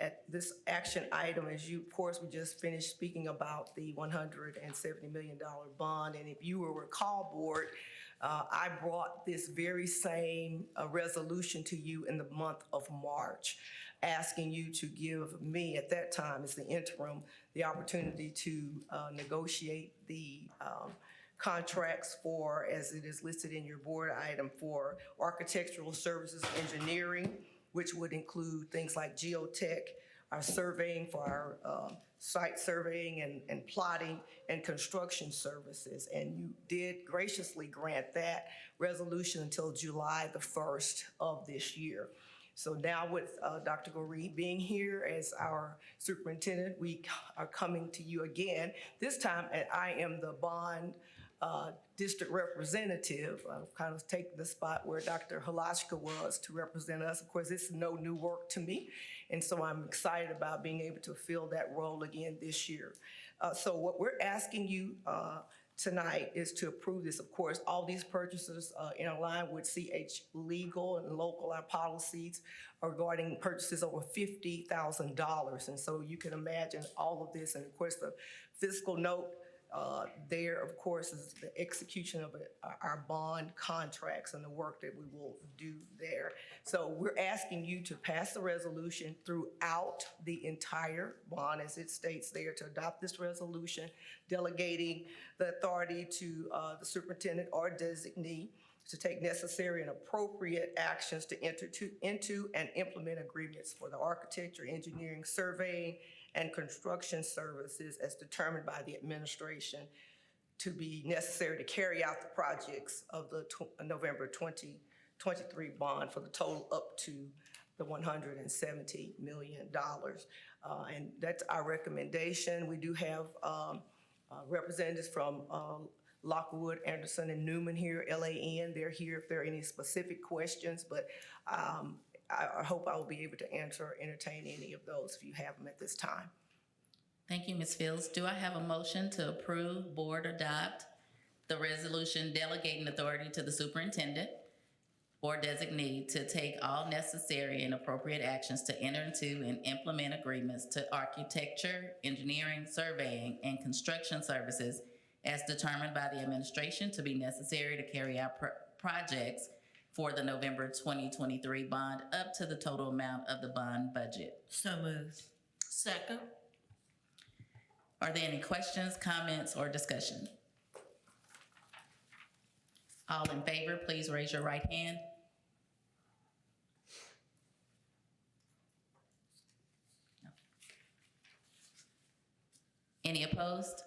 at this action item, of course, we just finished speaking about the $170 million bond, and if you will recall, board, I brought this very same resolution to you in the month of March, asking you to give me, at that time as the interim, the opportunity to negotiate the contracts for, as it is listed in your board item, for architectural services, engineering, which would include things like geotech, our surveying for our site surveying and plotting and construction services. And you did graciously grant that resolution until July the 1st of this year. So now with Dr. Goree being here as our superintendent, we are coming to you again. This time, I am the bond district representative. I've kind of taken the spot where Dr. Halashka was to represent us. Of course, this is no new work to me, and so I'm excited about being able to fill that role again this year. So what we're asking you tonight is to approve this. Of course, all these purchases in line with CH legal and local our policies regarding purchases over $50,000. And so you can imagine all of this. And of course, the fiscal note there, of course, is the execution of our bond contracts and the work that we will do there. So we're asking you to pass the resolution throughout the entire bond, as it states there, to adopt this resolution, delegating the authority to the superintendent or designee to take necessary and appropriate actions to enter into and implement agreements for the architecture, engineering, surveying, and construction services as determined by the administration to be necessary to carry out the projects of the November 2023 bond for the total up to the $170 million. And that's our recommendation. We do have representatives from Lockwood, Anderson, and Newman here, LAN. They're here if there are any specific questions, but I hope I will be able to answer or entertain any of those if you have them at this time. Thank you, Ms. Fields. Do I have a motion to approve, board adopt the resolution delegating authority to the superintendent or designee to take all necessary and appropriate actions to enter into and implement agreements to architecture, engineering, surveying, and construction services as determined by the administration to be necessary to carry out projects for the November 2023 bond up to the total amount of the bond budget? So moved. Second. Are there any questions, comments, or discussion? All in favor, please raise your right hand. No. Any opposed?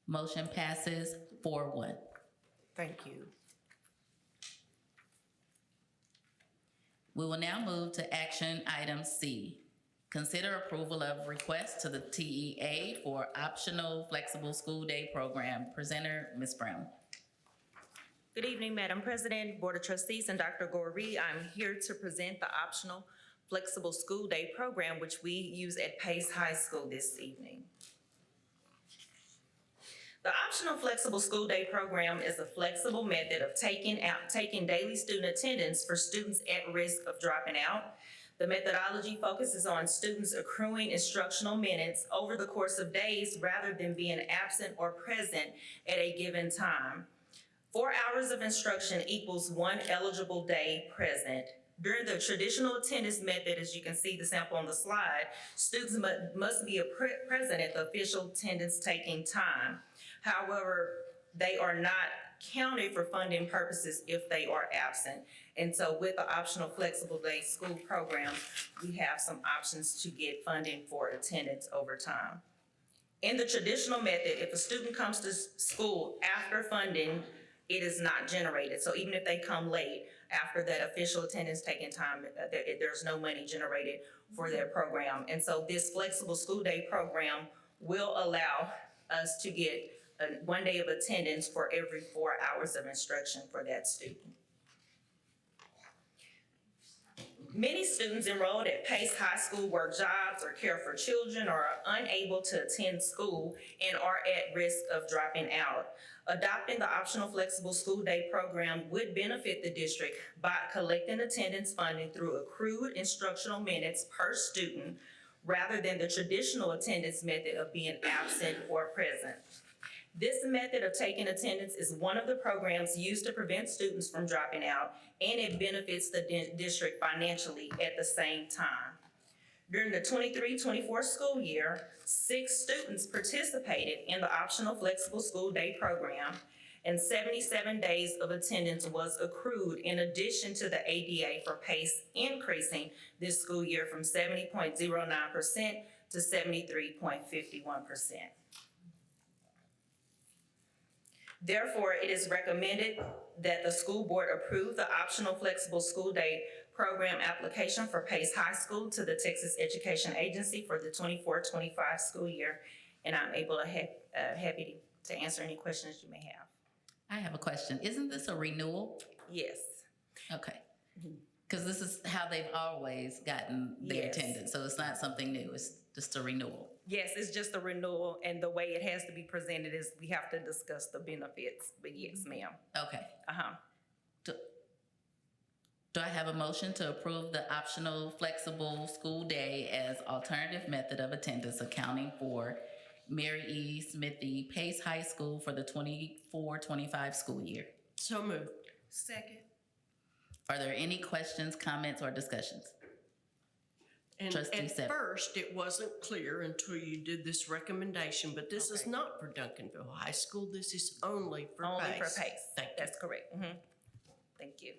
Motion passes 4-1. Thank you. We will now move to action item C. Consider approval of request to the TEA for optional flexible school day program. Presenter, Ms. Brown. Good evening, Madam President, Board of Trustees, and Dr. Goree. I'm here to present the optional flexible school day program, which we use at Pace High School this evening. The optional flexible school day program is a flexible method of taking daily student attendance for students at risk of dropping out. The methodology focuses on students accruing instructional minutes over the course of days rather than being absent or present at a given time. 4 hours of instruction equals 1 eligible day present. During the traditional attendance method, as you can see the sample on the slide, students must be present at the official attendance taking time. However, they are not counted for funding purposes if they are absent. And so with the optional flexible day school program, we have some options to get funding for attendance over time. In the traditional method, if a student comes to school after funding, it is not generated. So even if they come late after that official attendance taking time, there's no money generated for their program. And so this flexible school day program will allow us to get 1 day of attendance for every 4 hours of instruction for that student. Many students enrolled at Pace High School work jobs or care for children or are unable to attend school and are at risk of dropping out. Adopting the optional flexible school day program would benefit the district by collecting attendance funding through accrued instructional minutes per student rather than the traditional attendance method of being absent or present. This method of taking attendance is one of the programs used to prevent students from dropping out, and it benefits the district financially at the same time. During the 23-24 school year, 6 students participated in the optional flexible school day program, and 77 days of attendance was accrued in addition to the ADA for PACE increasing this school year from 70.09% to 73.51%. Therefore, it is recommended that the school board approve the optional flexible school day program application for Pace High School to the Texas Education Agency for the 24-25 school year. And I'm happy to answer any questions you may have. I have a question. Isn't this a renewal? Yes. Okay. Because this is how they've always gotten their Yes. attendance, so it's not something new, it's just a renewal. Yes, it's just a renewal, and the way it has to be presented is we have to discuss the benefits, but yes, ma'am. Okay. Uh-huh. Do I have a motion to approve the optional flexible school day as alternative method of attendance accounting for Mary E. Smithy Pace High School for the 24-25 school year? So moved. Second. Are there any questions, comments, or discussions? And Trustee at Sepp. first, it wasn't clear until you did this recommendation, but this is not for Duncanville High School. This is only for Only PACE. for PACE. Thank you. That's correct. Mhm. Thank you.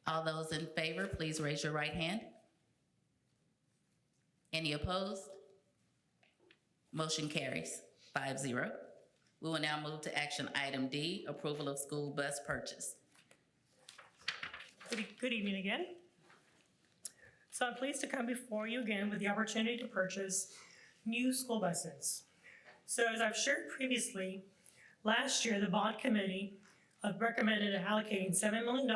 All those in favor, please raise your right hand. Any opposed? Motion carries 5-0. We will now move to action item D, approval of school bus purchase. Good evening again. So I'm pleased to come before you again with the opportunity to purchase new school buses. So as I've shared previously, last year, the bond committee recommended allocating $7 million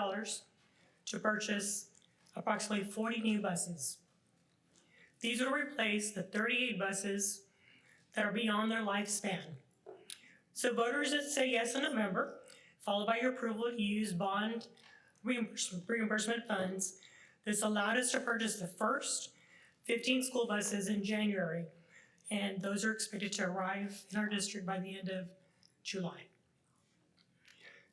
to purchase approximately 40 new buses. These will replace the 38 buses that are beyond their lifespan. So voters that say yes in November, followed by your approval to use bond reimbursement funds, this allowed us to purchase the first 15 school buses in January, and those are expected to arrive in our district by the end of July.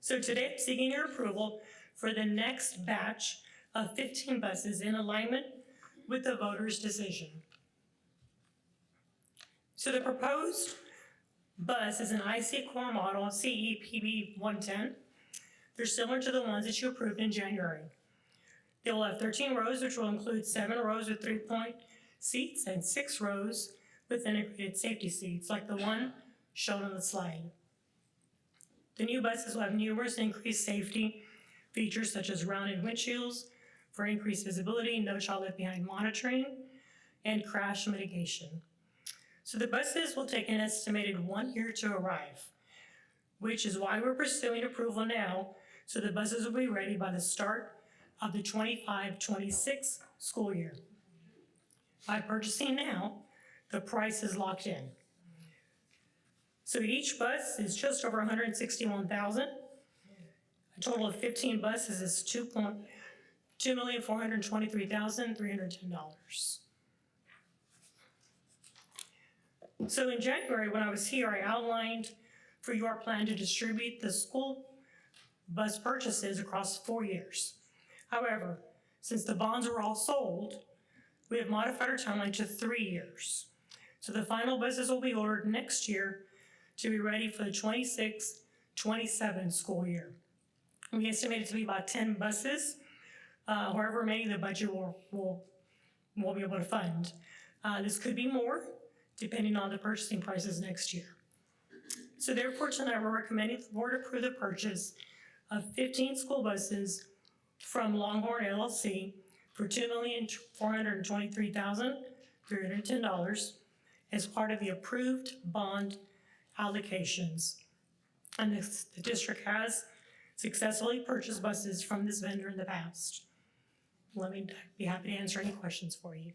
So today I'm seeking your approval for the next batch of 15 buses in alignment with the voters' decision. So the proposed bus is an IC core model CEPB 110. They're similar to the ones that you approved in January. They will have 13 rows, which will include 7 rows with 3-point seats and 6 rows with integrated safety seats, like the one shown on the slide. The new buses will have numerous increased safety features such as rounded windshields for increased visibility, no child left behind monitoring, and crash mitigation. So the buses will take an estimated 1 year to arrive, which is why we're pursuing approval now, so the buses will be ready by the start of the 25-26 school year. By purchasing now, the price is locked in. So each bus is just over $161,000. A total of 15 buses is $2,423,310. So in January, when I was here, I outlined for you our plan to distribute the school bus purchases across 4 years. However, since the bonds were all sold, we have modified our timeline to 3 years. So the final buses will be ordered next year to be ready for the 26-27 school year. We estimate it to be about 10 buses, however many the budget will be able to fund. This could be more, depending on the purchasing prices next year. So therefore, tonight we're recommending the board approve the purchase of 15 school buses from Longhorn LLC for $2,423,310 as part of the approved bond allocations. And the district has successfully purchased buses from this vendor in the past. Let me be happy to answer any questions for you.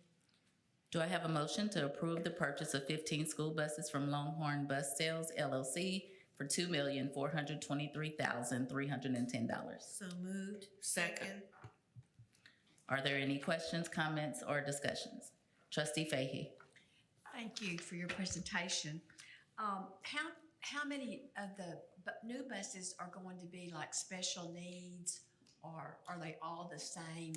Do I have a motion to approve the purchase of 15 school buses from Longhorn Bus Sales LLC for $2,423,310? So moved. Second. Are there any questions, comments, or discussions? Trustee Fahey. Thank you for your presentation. How many of the new buses are going to be like special needs, or are they all the same?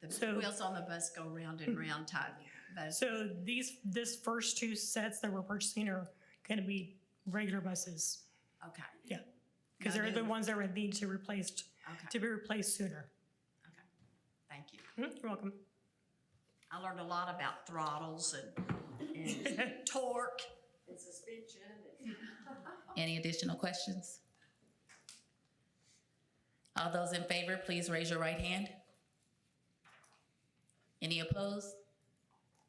The wheels on the bus go round and round type buses? So this first two sets that we're purchasing are gonna be regular buses. Okay. Yeah, because No they're the new- ones that would need to be replaced sooner. Okay. Thank you. You're welcome. I learned a lot about throttles and torque and suspension. Any additional questions? All those in favor, please raise your right hand. Any opposed?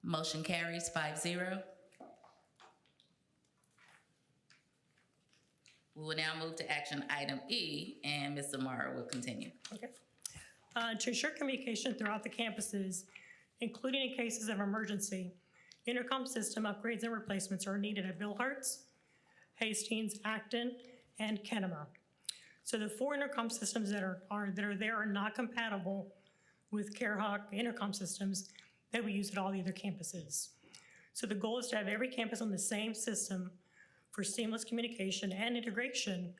Motion carries 5-0. We will now move to action item E, and Ms. Zamara will continue. Okay. To ensure communication throughout the campuses, including in cases of emergency, intercom system upgrades and replacements are needed at Bill Hartz, Hastings, Acton, and Kennemer. So the 4 intercom systems that are there are not compatible with CareHawk intercom systems that we use at all the other campuses. So the goal is to have every campus on the same system for seamless communication and integration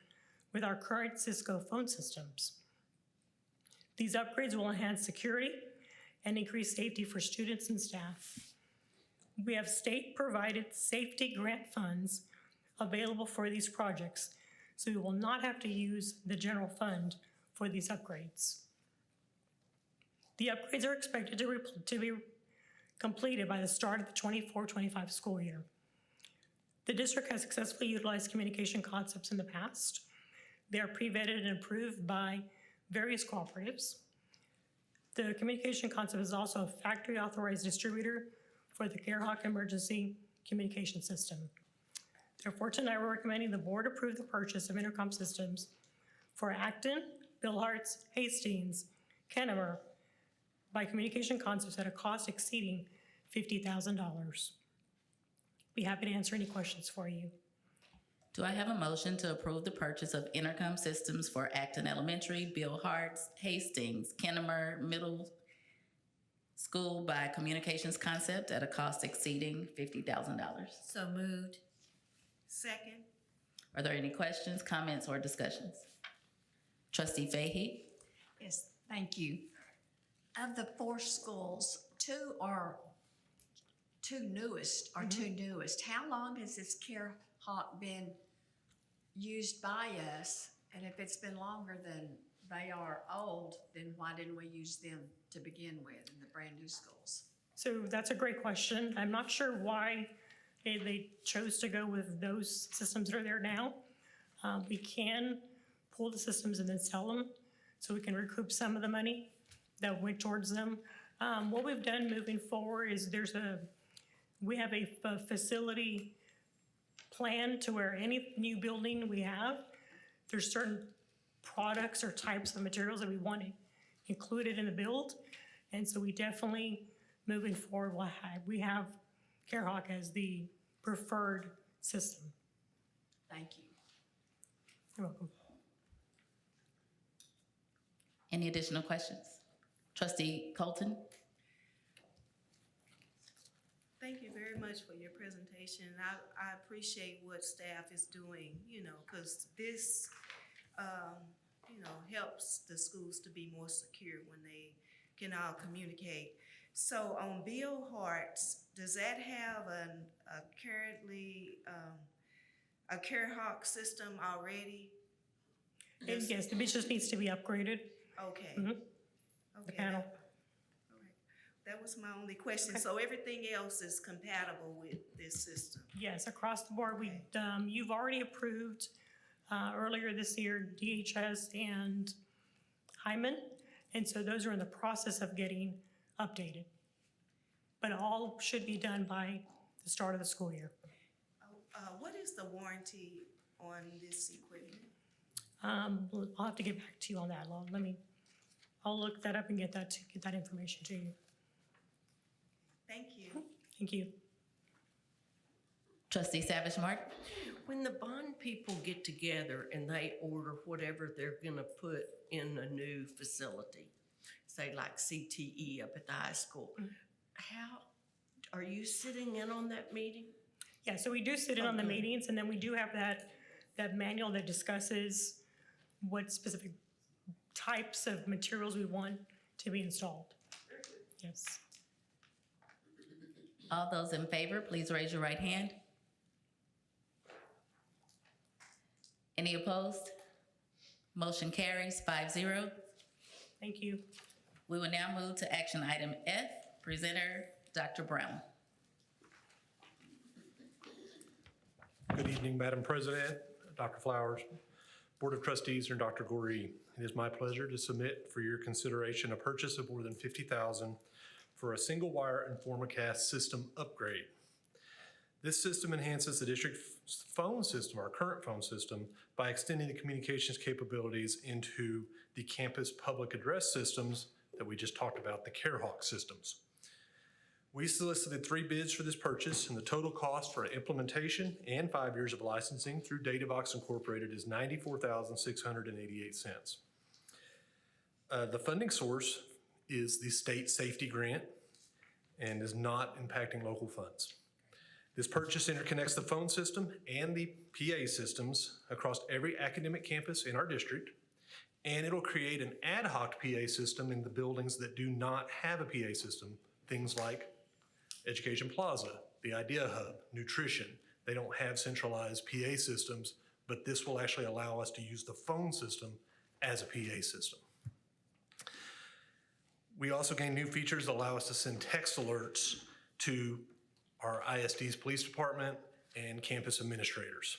with our current Cisco phone systems. These upgrades will enhance security and increase safety for students and staff. We have state-provided safety grant funds available for these projects, so we will not have to use the general fund for these upgrades. The upgrades are expected to be completed by the start of the 24-25 school year. The district has successfully utilized communication concepts in the past. They are pre-vetted and approved by various cooperatives. The communication concept is also a factory-authorized distributor for the CareHawk emergency communication system. Therefore, tonight we're recommending the board approve the purchase of intercom systems for Acton, Bill Hartz, Hastings, Kennemer by communication concepts at a cost exceeding $50,000. Be happy to answer any questions for you. Do I have a motion to approve the purchase of intercom systems for Acton Elementary, Bill Hartz, Hastings, Kennemer Middle School by Communications Concept at a cost exceeding $50,000? So moved. Second. Are there any questions, comments, or discussions? Trustee Fahey? Yes, thank you. Of the 4 schools, 2 are two newest. How long has this CareHawk been used by us? And if it's been longer than they are old, then why didn't we use them to begin with in the brand new schools? So that's a great question. I'm not sure why they chose to go with those systems that are there now. We can pull the systems and then sell them so we can recoup some of the money that went towards them. What we've done moving forward is we have a facility plan to where any new building we have, there's certain products or types of materials that we want included in the build. And so we definitely, moving forward, we have CareHawk as the preferred system. Thank you. You're welcome. Any additional questions? Trustee Colton? Thank you very much for your presentation. I appreciate what staff is doing, because this, helps the schools to be more secure when they can all communicate. So on Bill Hart's, does that have a CareHawk system already? And yes, the beach just needs to be upgraded, Okay. the Okay, panel. all right. That was my only question. So everything else is compatible with this system? Yes, across the board, you've already approved earlier this year DHS and Hyman, and so those are in the process of getting updated. But all should be done by the start of the school year. What is the warranty on this equipment? I'll have to get back to you on that. I'll look that up and get that information to you. Thank you. Thank you. Trustee Savage Martin? When the bond people get together and they order whatever they're gonna put in a new facility, say like CTE up at the high school, how, are you sitting in on that meeting? Yeah, so we do sit in on the Okay. meetings, and then we do have that manual that discusses what specific types of materials we want to be installed. Yes. All those in favor, please raise your right hand. Any opposed? Motion carries 5-0. Thank you. We will now move to action item F. Presenter, Dr. Brown. Good evening, Madam President, Dr. Flowers, Board of Trustees, and Dr. Goree. It is my pleasure to submit for your consideration a purchase of more than $50,000 for a single-wire InformaCast system upgrade. This system enhances the district's phone system, our current phone system, by extending the communications capabilities into the campus public address systems that we just talked about, the CareHawk systems. We solicited 3 bids for this purchase, and the total cost for implementation and 5 years of licensing through DataVox Incorporated is $94,688. The funding source is the state safety grant and is not impacting local funds. This purchase interconnects the phone system and the PA systems across every academic campus in our district, and it'll create an ad hoc PA system in the buildings that do not have a PA system, things like Education Plaza, the Idea Hub, Nutrition. They don't have centralized PA systems, but this will actually allow us to use the phone system as a PA system. We also gain new features that allow us to send text alerts to our ISD's police department and campus administrators.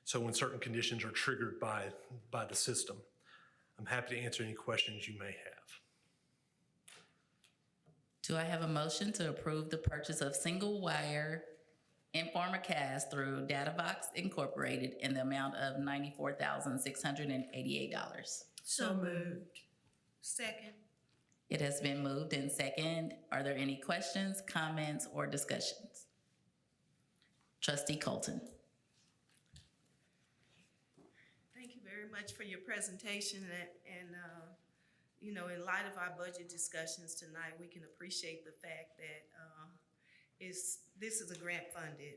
So when certain conditions are triggered by the system. I'm happy to answer any questions you may have. Do I have a motion to approve the purchase of single-wire InformaCast through DataVox Incorporated in the amount of $94,688? So moved. Second. It has been moved and second. Are there any questions, comments, or discussions? Trustee Colton. Thank you very much for your presentation, and in light of our budget discussions tonight, we can appreciate the fact that this is a grant funded.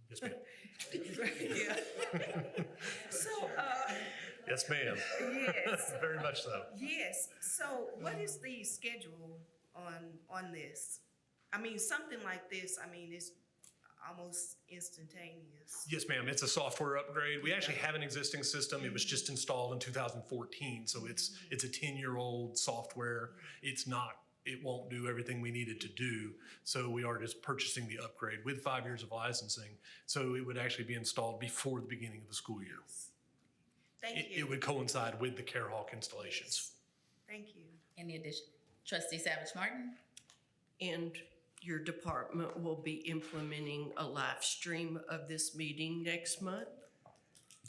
Yes, ma'am. Yeah. So, Yes, ma'am. yes. Very much so. Yes, so what is the schedule on this? I mean, something like this, it's almost instantaneous. Yes, ma'am. It's a software upgrade. We actually have an existing system. It was just installed in 2014, so it's a 10-year-old software. It won't do everything we need it to do, so we are just purchasing the upgrade with 5 years of licensing. So it would actually be installed before the beginning of the school year. Thank you. It would coincide with the CareHawk installations. Thank you. Any addition? Trustee Savage Martin? And your department will be implementing a live stream of this meeting next month?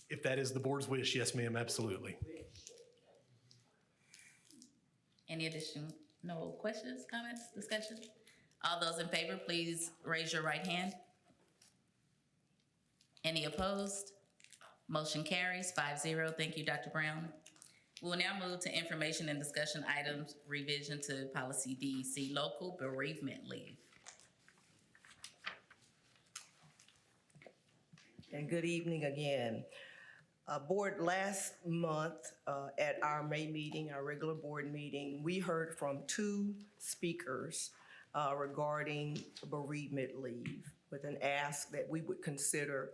If that is the board's wish, yes, ma'am, absolutely. Any addition? No questions, comments, discussion? All those in favor, please raise your right hand. Any opposed? Motion carries 5-0. Thank you, Dr. Brown. We will now move to information and discussion items, revision to policy DEC local bereavement leave. And good evening again. Board, last month at our May meeting, our regular board meeting, we heard from two speakers regarding bereavement leave with an ask that we would consider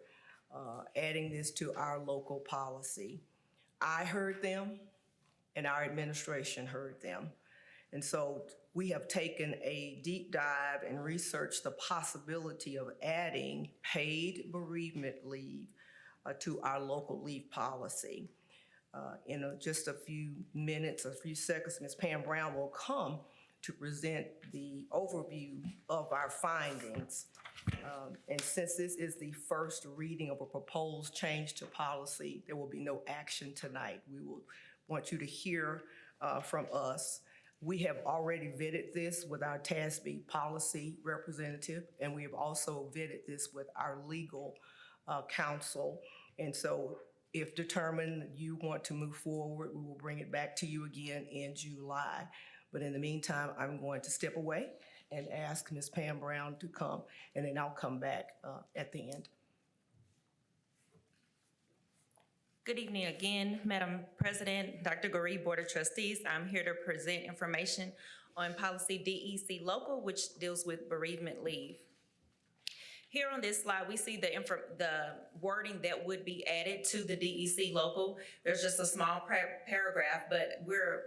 adding this to our local policy. I heard them and our administration heard them. And so we have taken a deep dive and researched the possibility of adding paid bereavement leave to our local leave policy. In just a few minutes, a few seconds, Ms. Pam Brown will come to present the overview of our findings. And since this is the first reading of a proposed change to policy, there will be no action tonight. We will want you to hear from us. We have already vetted this with our TASB policy representative, and we have also vetted this with our legal counsel. And so if determined you want to move forward, we will bring it back to you again in July. But in the meantime, I'm going to step away and ask Ms. Pam Brown to come, and then I'll come back at the end. Good evening again, Madam President, Dr. Goree, Board of Trustees. I'm here to present information on policy DEC local, which deals with bereavement leave. Here on this slide, we see the wording that would be added to the DEC local. There's just a small paragraph, but we're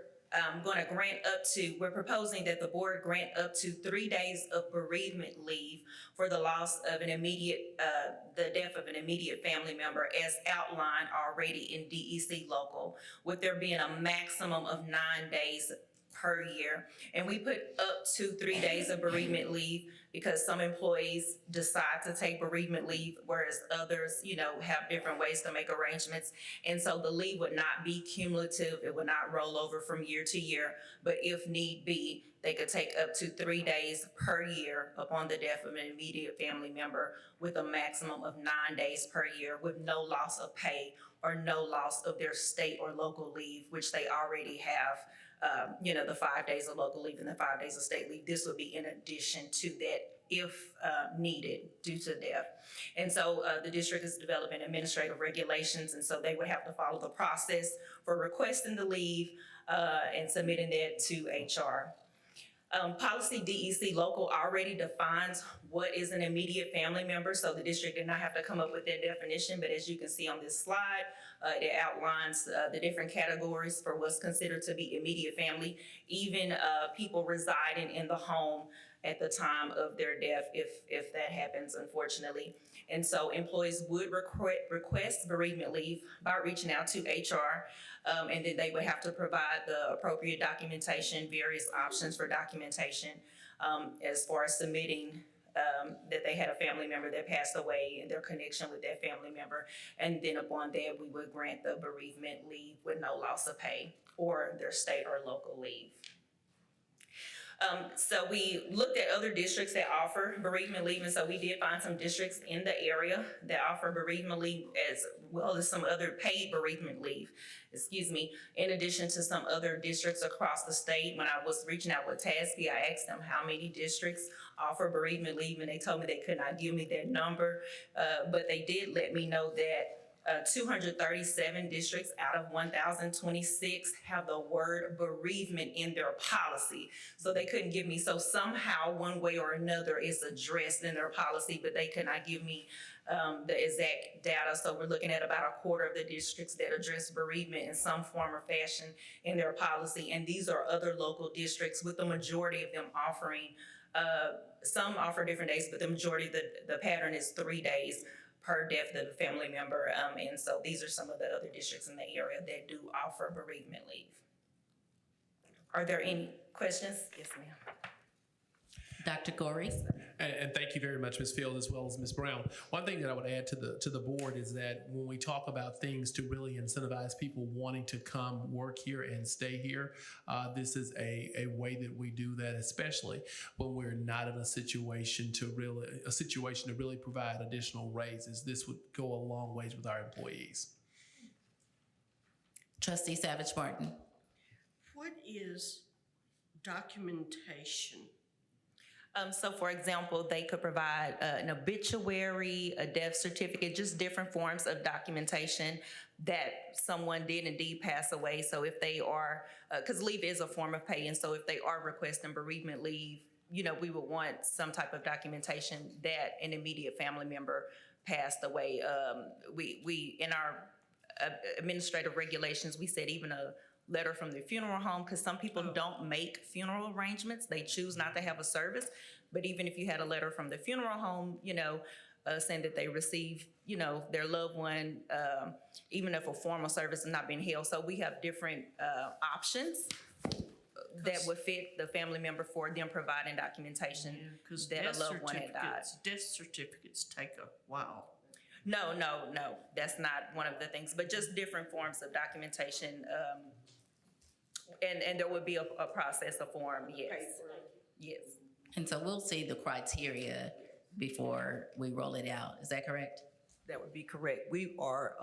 proposing that the board grant up to 3 days of bereavement leave for the loss of the death of an immediate family member as outlined already in DEC local, with there being a maximum of 9 days per year. And we put up to 3 days of bereavement leave because some employees decide to take bereavement leave, whereas others, have different ways to make arrangements. And so the leave would not be cumulative. It would not roll over from year to year, but if need be, they could take up to 3 days per year upon the death of an immediate family member, with a maximum of 9 days per year with no loss of pay or no loss of their state or local leave, which they already have. The 5 days of local leave and the 5 days of state leave. This would be in addition to that if needed due to death. And so the district is developing administrative regulations, and so they would have to follow the process for requesting the leave and submitting that to HR. Policy DEC local already defines what is an immediate family member, so the district did not have to come up with that definition, but as you can see on this slide, it outlines the different categories for what's considered to be immediate family, even people residing in the home at the time of their death, if that happens, unfortunately. And so employees would request bereavement leave by reaching out to HR, and then they would have to provide the appropriate documentation, various options for documentation, as far as submitting that they had a family member that passed away and their connection with that family member. And then upon that, we would grant the bereavement leave with no loss of pay or their state or local leave. So we looked at other districts that offer bereavement leave, and so we did find some districts in the area that offer bereavement leave as well as some other paid bereavement leave, in addition to some other districts across the state. When I was reaching out with TASB, I asked them how many districts offer bereavement leave, and they told me they could not give me that number, but they did let me know that 237 districts out of 1,026 have the word bereavement in their policy. So they couldn't give me, so somehow one way or another it's addressed in their policy, but they could not give me the exact data. So we're looking at about a quarter of the districts that address bereavement in some form or fashion in their policy. And these are other local districts, with the majority of them offering, some offer different days, but the majority, the pattern is 3 days per death of a family member. And so these are some of the other districts in the area that do offer bereavement leave. Are there any questions? Yes, ma'am. Dr. Goree? And thank you very much, Ms. Field, as well as Ms. Brown. One thing that I would add to the board is that when we talk about things to really incentivize people wanting to come work here and stay here, this is a way that we do that, especially when we're not in a situation to really provide additional raises. This would go a long ways with our employees. Trustee Savage Martin. What is documentation? So for example, they could provide an obituary, a death certificate, just different forms of documentation that someone did indeed pass away. So if they are, because leave is a form of pay, and so if they are requesting bereavement leave, you know, we would want some type of documentation that an immediate family member passed away. We in our administrative regulations, we said even a letter from the funeral home, because some people don't make funeral arrangements. They choose not to have a service. But even if you had a letter from the funeral home, you know, saying that they received, you know, their loved one, even if a formal service is not being held. So we have different options that would fit the family member for them providing documentation that a loved one had died. Death certificates take a while. No, that's not one of the things, but just different forms of documentation. And there would be a process, a form, yes. Yes. And so we'll see the criteria before we roll it out. Is that correct? That would be correct. We are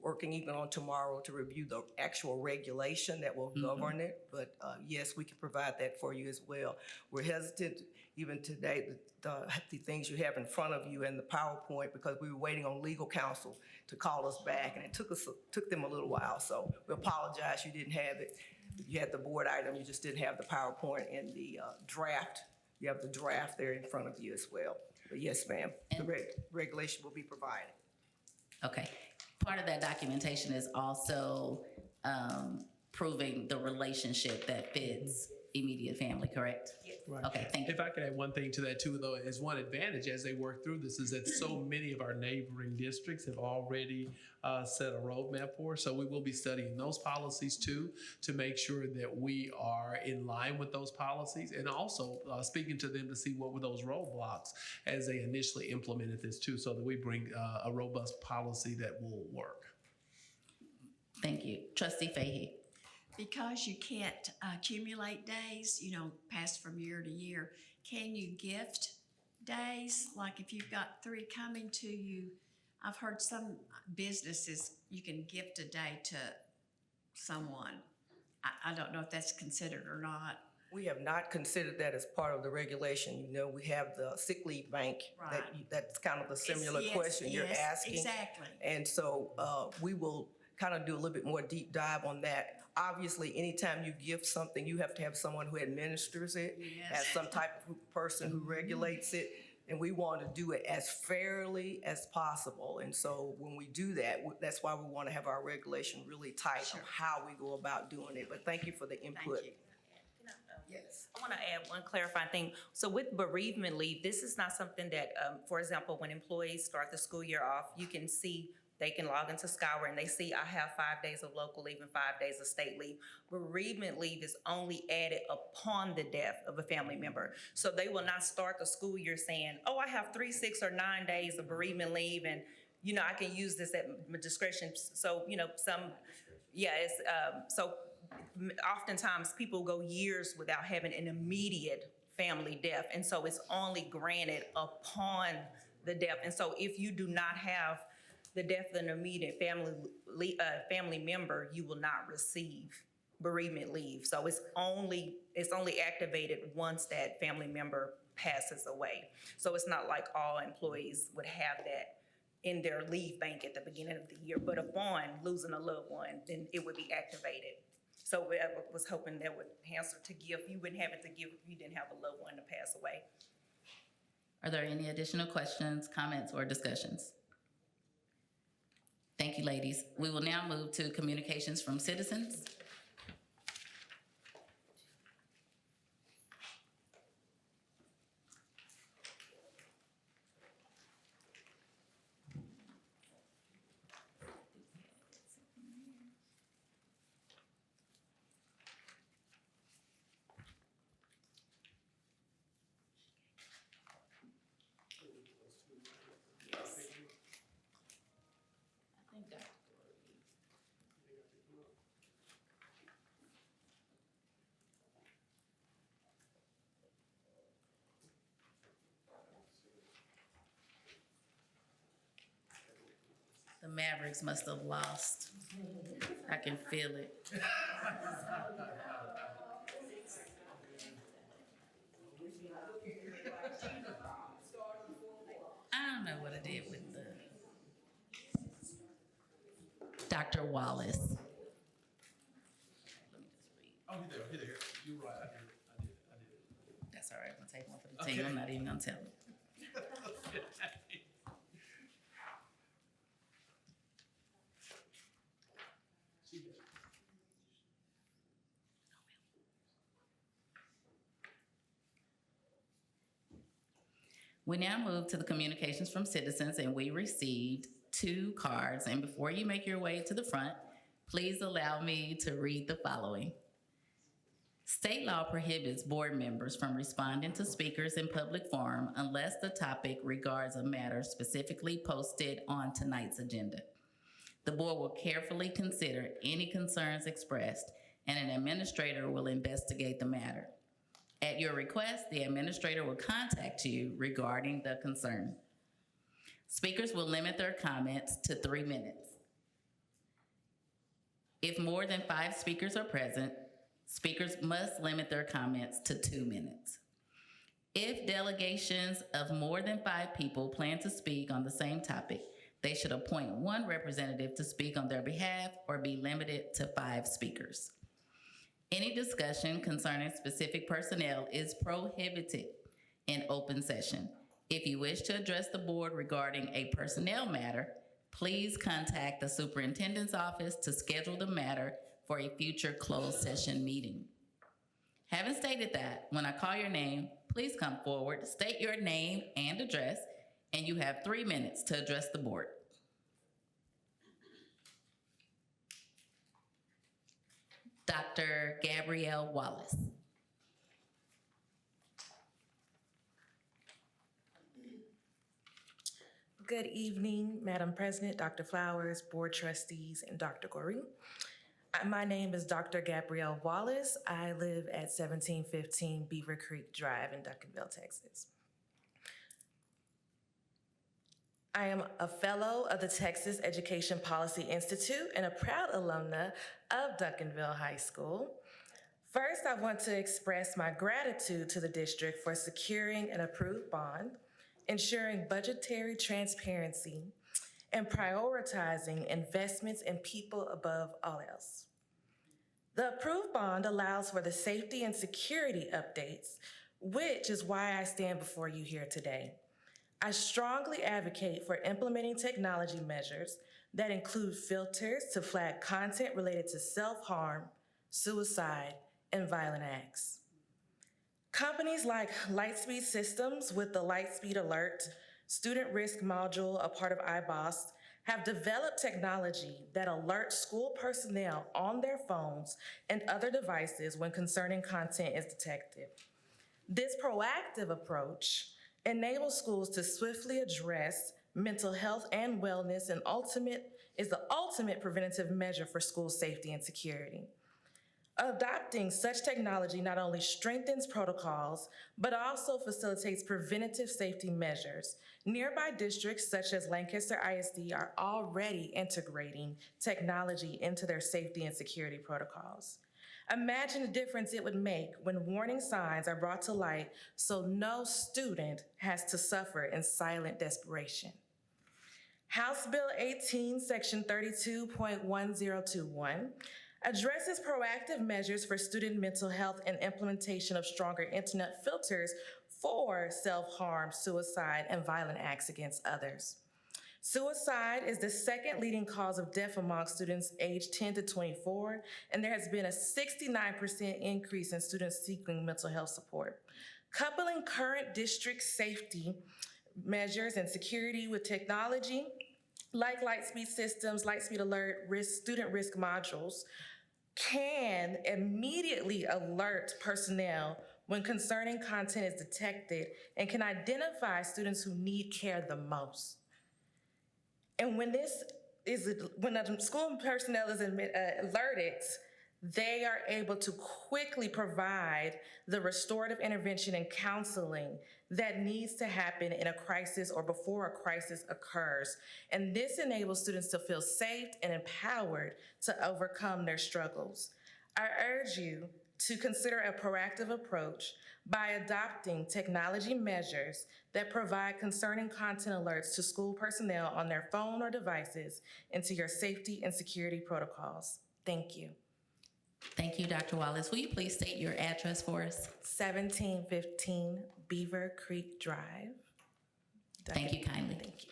working even on tomorrow to review the actual regulation that will govern it. But yes, we can provide that for you as well. We're hesitant even today, the things you have in front of you and the PowerPoint, because we were waiting on legal counsel to call us back, and it took them a little while. So we apologize you didn't have it. You had the board item, you just didn't have the PowerPoint and the draft. You have the draft there in front of you as well. But yes, ma'am, the regulation will be provided. Okay. Part of that documentation is also proving the relationship that fits immediate family, correct? Yes. Right. Okay, thank you. If I could add one thing to that too, though, is one advantage as they work through this is that so many of our neighboring districts have already set a roadmap for us. So we will be studying those policies too, to make sure that we are in line with those policies, and also speaking to them to see what were those roadblocks as they initially implemented this too, so that we bring a robust policy that will work. Thank you. Trustee Fahey. Because you can't accumulate days, you know, pass from year to year, can you gift days? Like if you've got 3 coming to you, I've heard some businesses, you can gift a day to someone. I don't know if that's considered or not. We have not considered that as part of the regulation. You know, we have the sick leave bank. Right. That's kind of the similar question you're asking. Exactly. And so we will kind of do a little bit more deep dive on that. Obviously, anytime you gift something, you have to have someone who administers it, as some type of person who regulates it. And we want to do it as fairly as possible. And so when we do that, that's why we want to have our regulation really tight on how we go about doing it. But thank you for the input. Thank you. Yes. I want to add one clarifying thing. So with bereavement leave, this is not something that, for example, when employees start the school year off, you can see, they can log into Scour and they see I have 5 days of local leave and 5 days of state leave. Bereavement leave is only added upon the death of a family member. So they will not start the school year saying, oh, I have 3, 6, or 9 days of bereavement leave, and you know, I can use this at my discretion. So, you know, so oftentimes people go years without having an immediate family death. And so it's only granted upon the death. And so if you do not have the death of an immediate family member, you will not receive bereavement leave. So it's only activated once that family member passes away. So it's not like all employees would have that in their leave bank at the beginning of the year, but upon losing a loved one, then it would be activated. So I was hoping that would answer to give. You wouldn't have it to give if you didn't have a loved one to pass away. Are there any additional questions, comments, or discussions? Thank you, ladies. We will now move to communications from citizens. The Mavericks must have lost. I can feel it. I don't know what I did with the Dr. Wallace. Let me just read. Oh, you're there. You're right. I did. That's all right. I'm gonna take one for the team. I'm not even gonna tell them. We now move to the communications from citizens, and we received 2 cards. And before you make your way to the front, please allow me to read the following. State law prohibits board members from responding to speakers in public forum unless the topic regards a matter specifically posted on tonight's agenda. The board will carefully consider any concerns expressed, and an administrator will investigate the matter. At your request, the administrator will contact you regarding the concern. Speakers will limit their comments to 3 minutes. If more than 5 speakers are present, speakers must limit their comments to 2 minutes. If delegations of more than 5 people plan to speak on the same topic, they should appoint 1 representative to speak on their behalf or be limited to 5 speakers. Any discussion concerning specific personnel is prohibited in open session. If you wish to address the board regarding a personnel matter, please contact the superintendent's office to schedule the matter for a future closed session meeting. Having stated that, when I call your name, please come forward, state your name and address, and you have 3 minutes to address the board. Dr. Gabrielle Wallace. Good evening, Madam President, Dr. Flowers, Board Trustees, and Dr. Goree. My name is Dr. Gabrielle Wallace. I live at 1715 Beaver Creek Drive in Duncanville, Texas. I am a fellow of the Texas Education Policy Institute and a proud alumna of Duncanville High School. First, I want to express my gratitude to the district for securing an approved bond, ensuring budgetary transparency, and prioritizing investments in people above all else. The approved bond allows for the safety and security updates, which is why I stand before you here today. I strongly advocate for implementing technology measures that include filters to flag content related to self-harm, suicide, and violent acts. Companies like Lightspeed Systems with the Lightspeed Alert student risk module, a part of iBoss, have developed technology that alerts school personnel on their phones and other devices when concerning content is detected. This proactive approach enables schools to swiftly address mental health and wellness and is the ultimate preventative measure for school safety and security. Adopting such technology not only strengthens protocols, but also facilitates preventative safety measures. Nearby districts such as Lancaster ISD are already integrating technology into their safety and security protocols. Imagine the difference it would make when warning signs are brought to light so no student has to suffer in silent desperation. House Bill 18, Section 32.1021, addresses proactive measures for student mental health and implementation of stronger internet filters for self-harm, suicide, and violent acts against others. Suicide is the second leading cause of death among students aged 10 to 24, and there has been a 69% increase in students seeking mental health support. Coupling current district safety measures and security with technology, like Lightspeed Systems, Lightspeed Alert, student risk modules, can immediately alert personnel when concerning content is detected and can identify students who need care the most. And when the school personnel is alerted, they are able to quickly provide the restorative intervention and counseling that needs to happen in a crisis or before a crisis occurs. And this enables students to feel safe and empowered to overcome their struggles. I urge you to consider a proactive approach by adopting technology measures that provide concerning content alerts to school personnel on their phone or devices into your safety and security protocols. Thank you. Thank you, Dr. Wallace. Will you please state your address for us? 1715 Beaver Creek Drive. Thank you kindly. Thank you.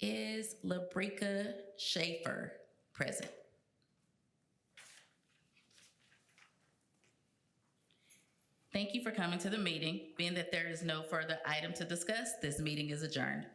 Is Labrika Schaefer present? Thank you for coming to the meeting. Being that there is no further item to discuss, this meeting is adjourned.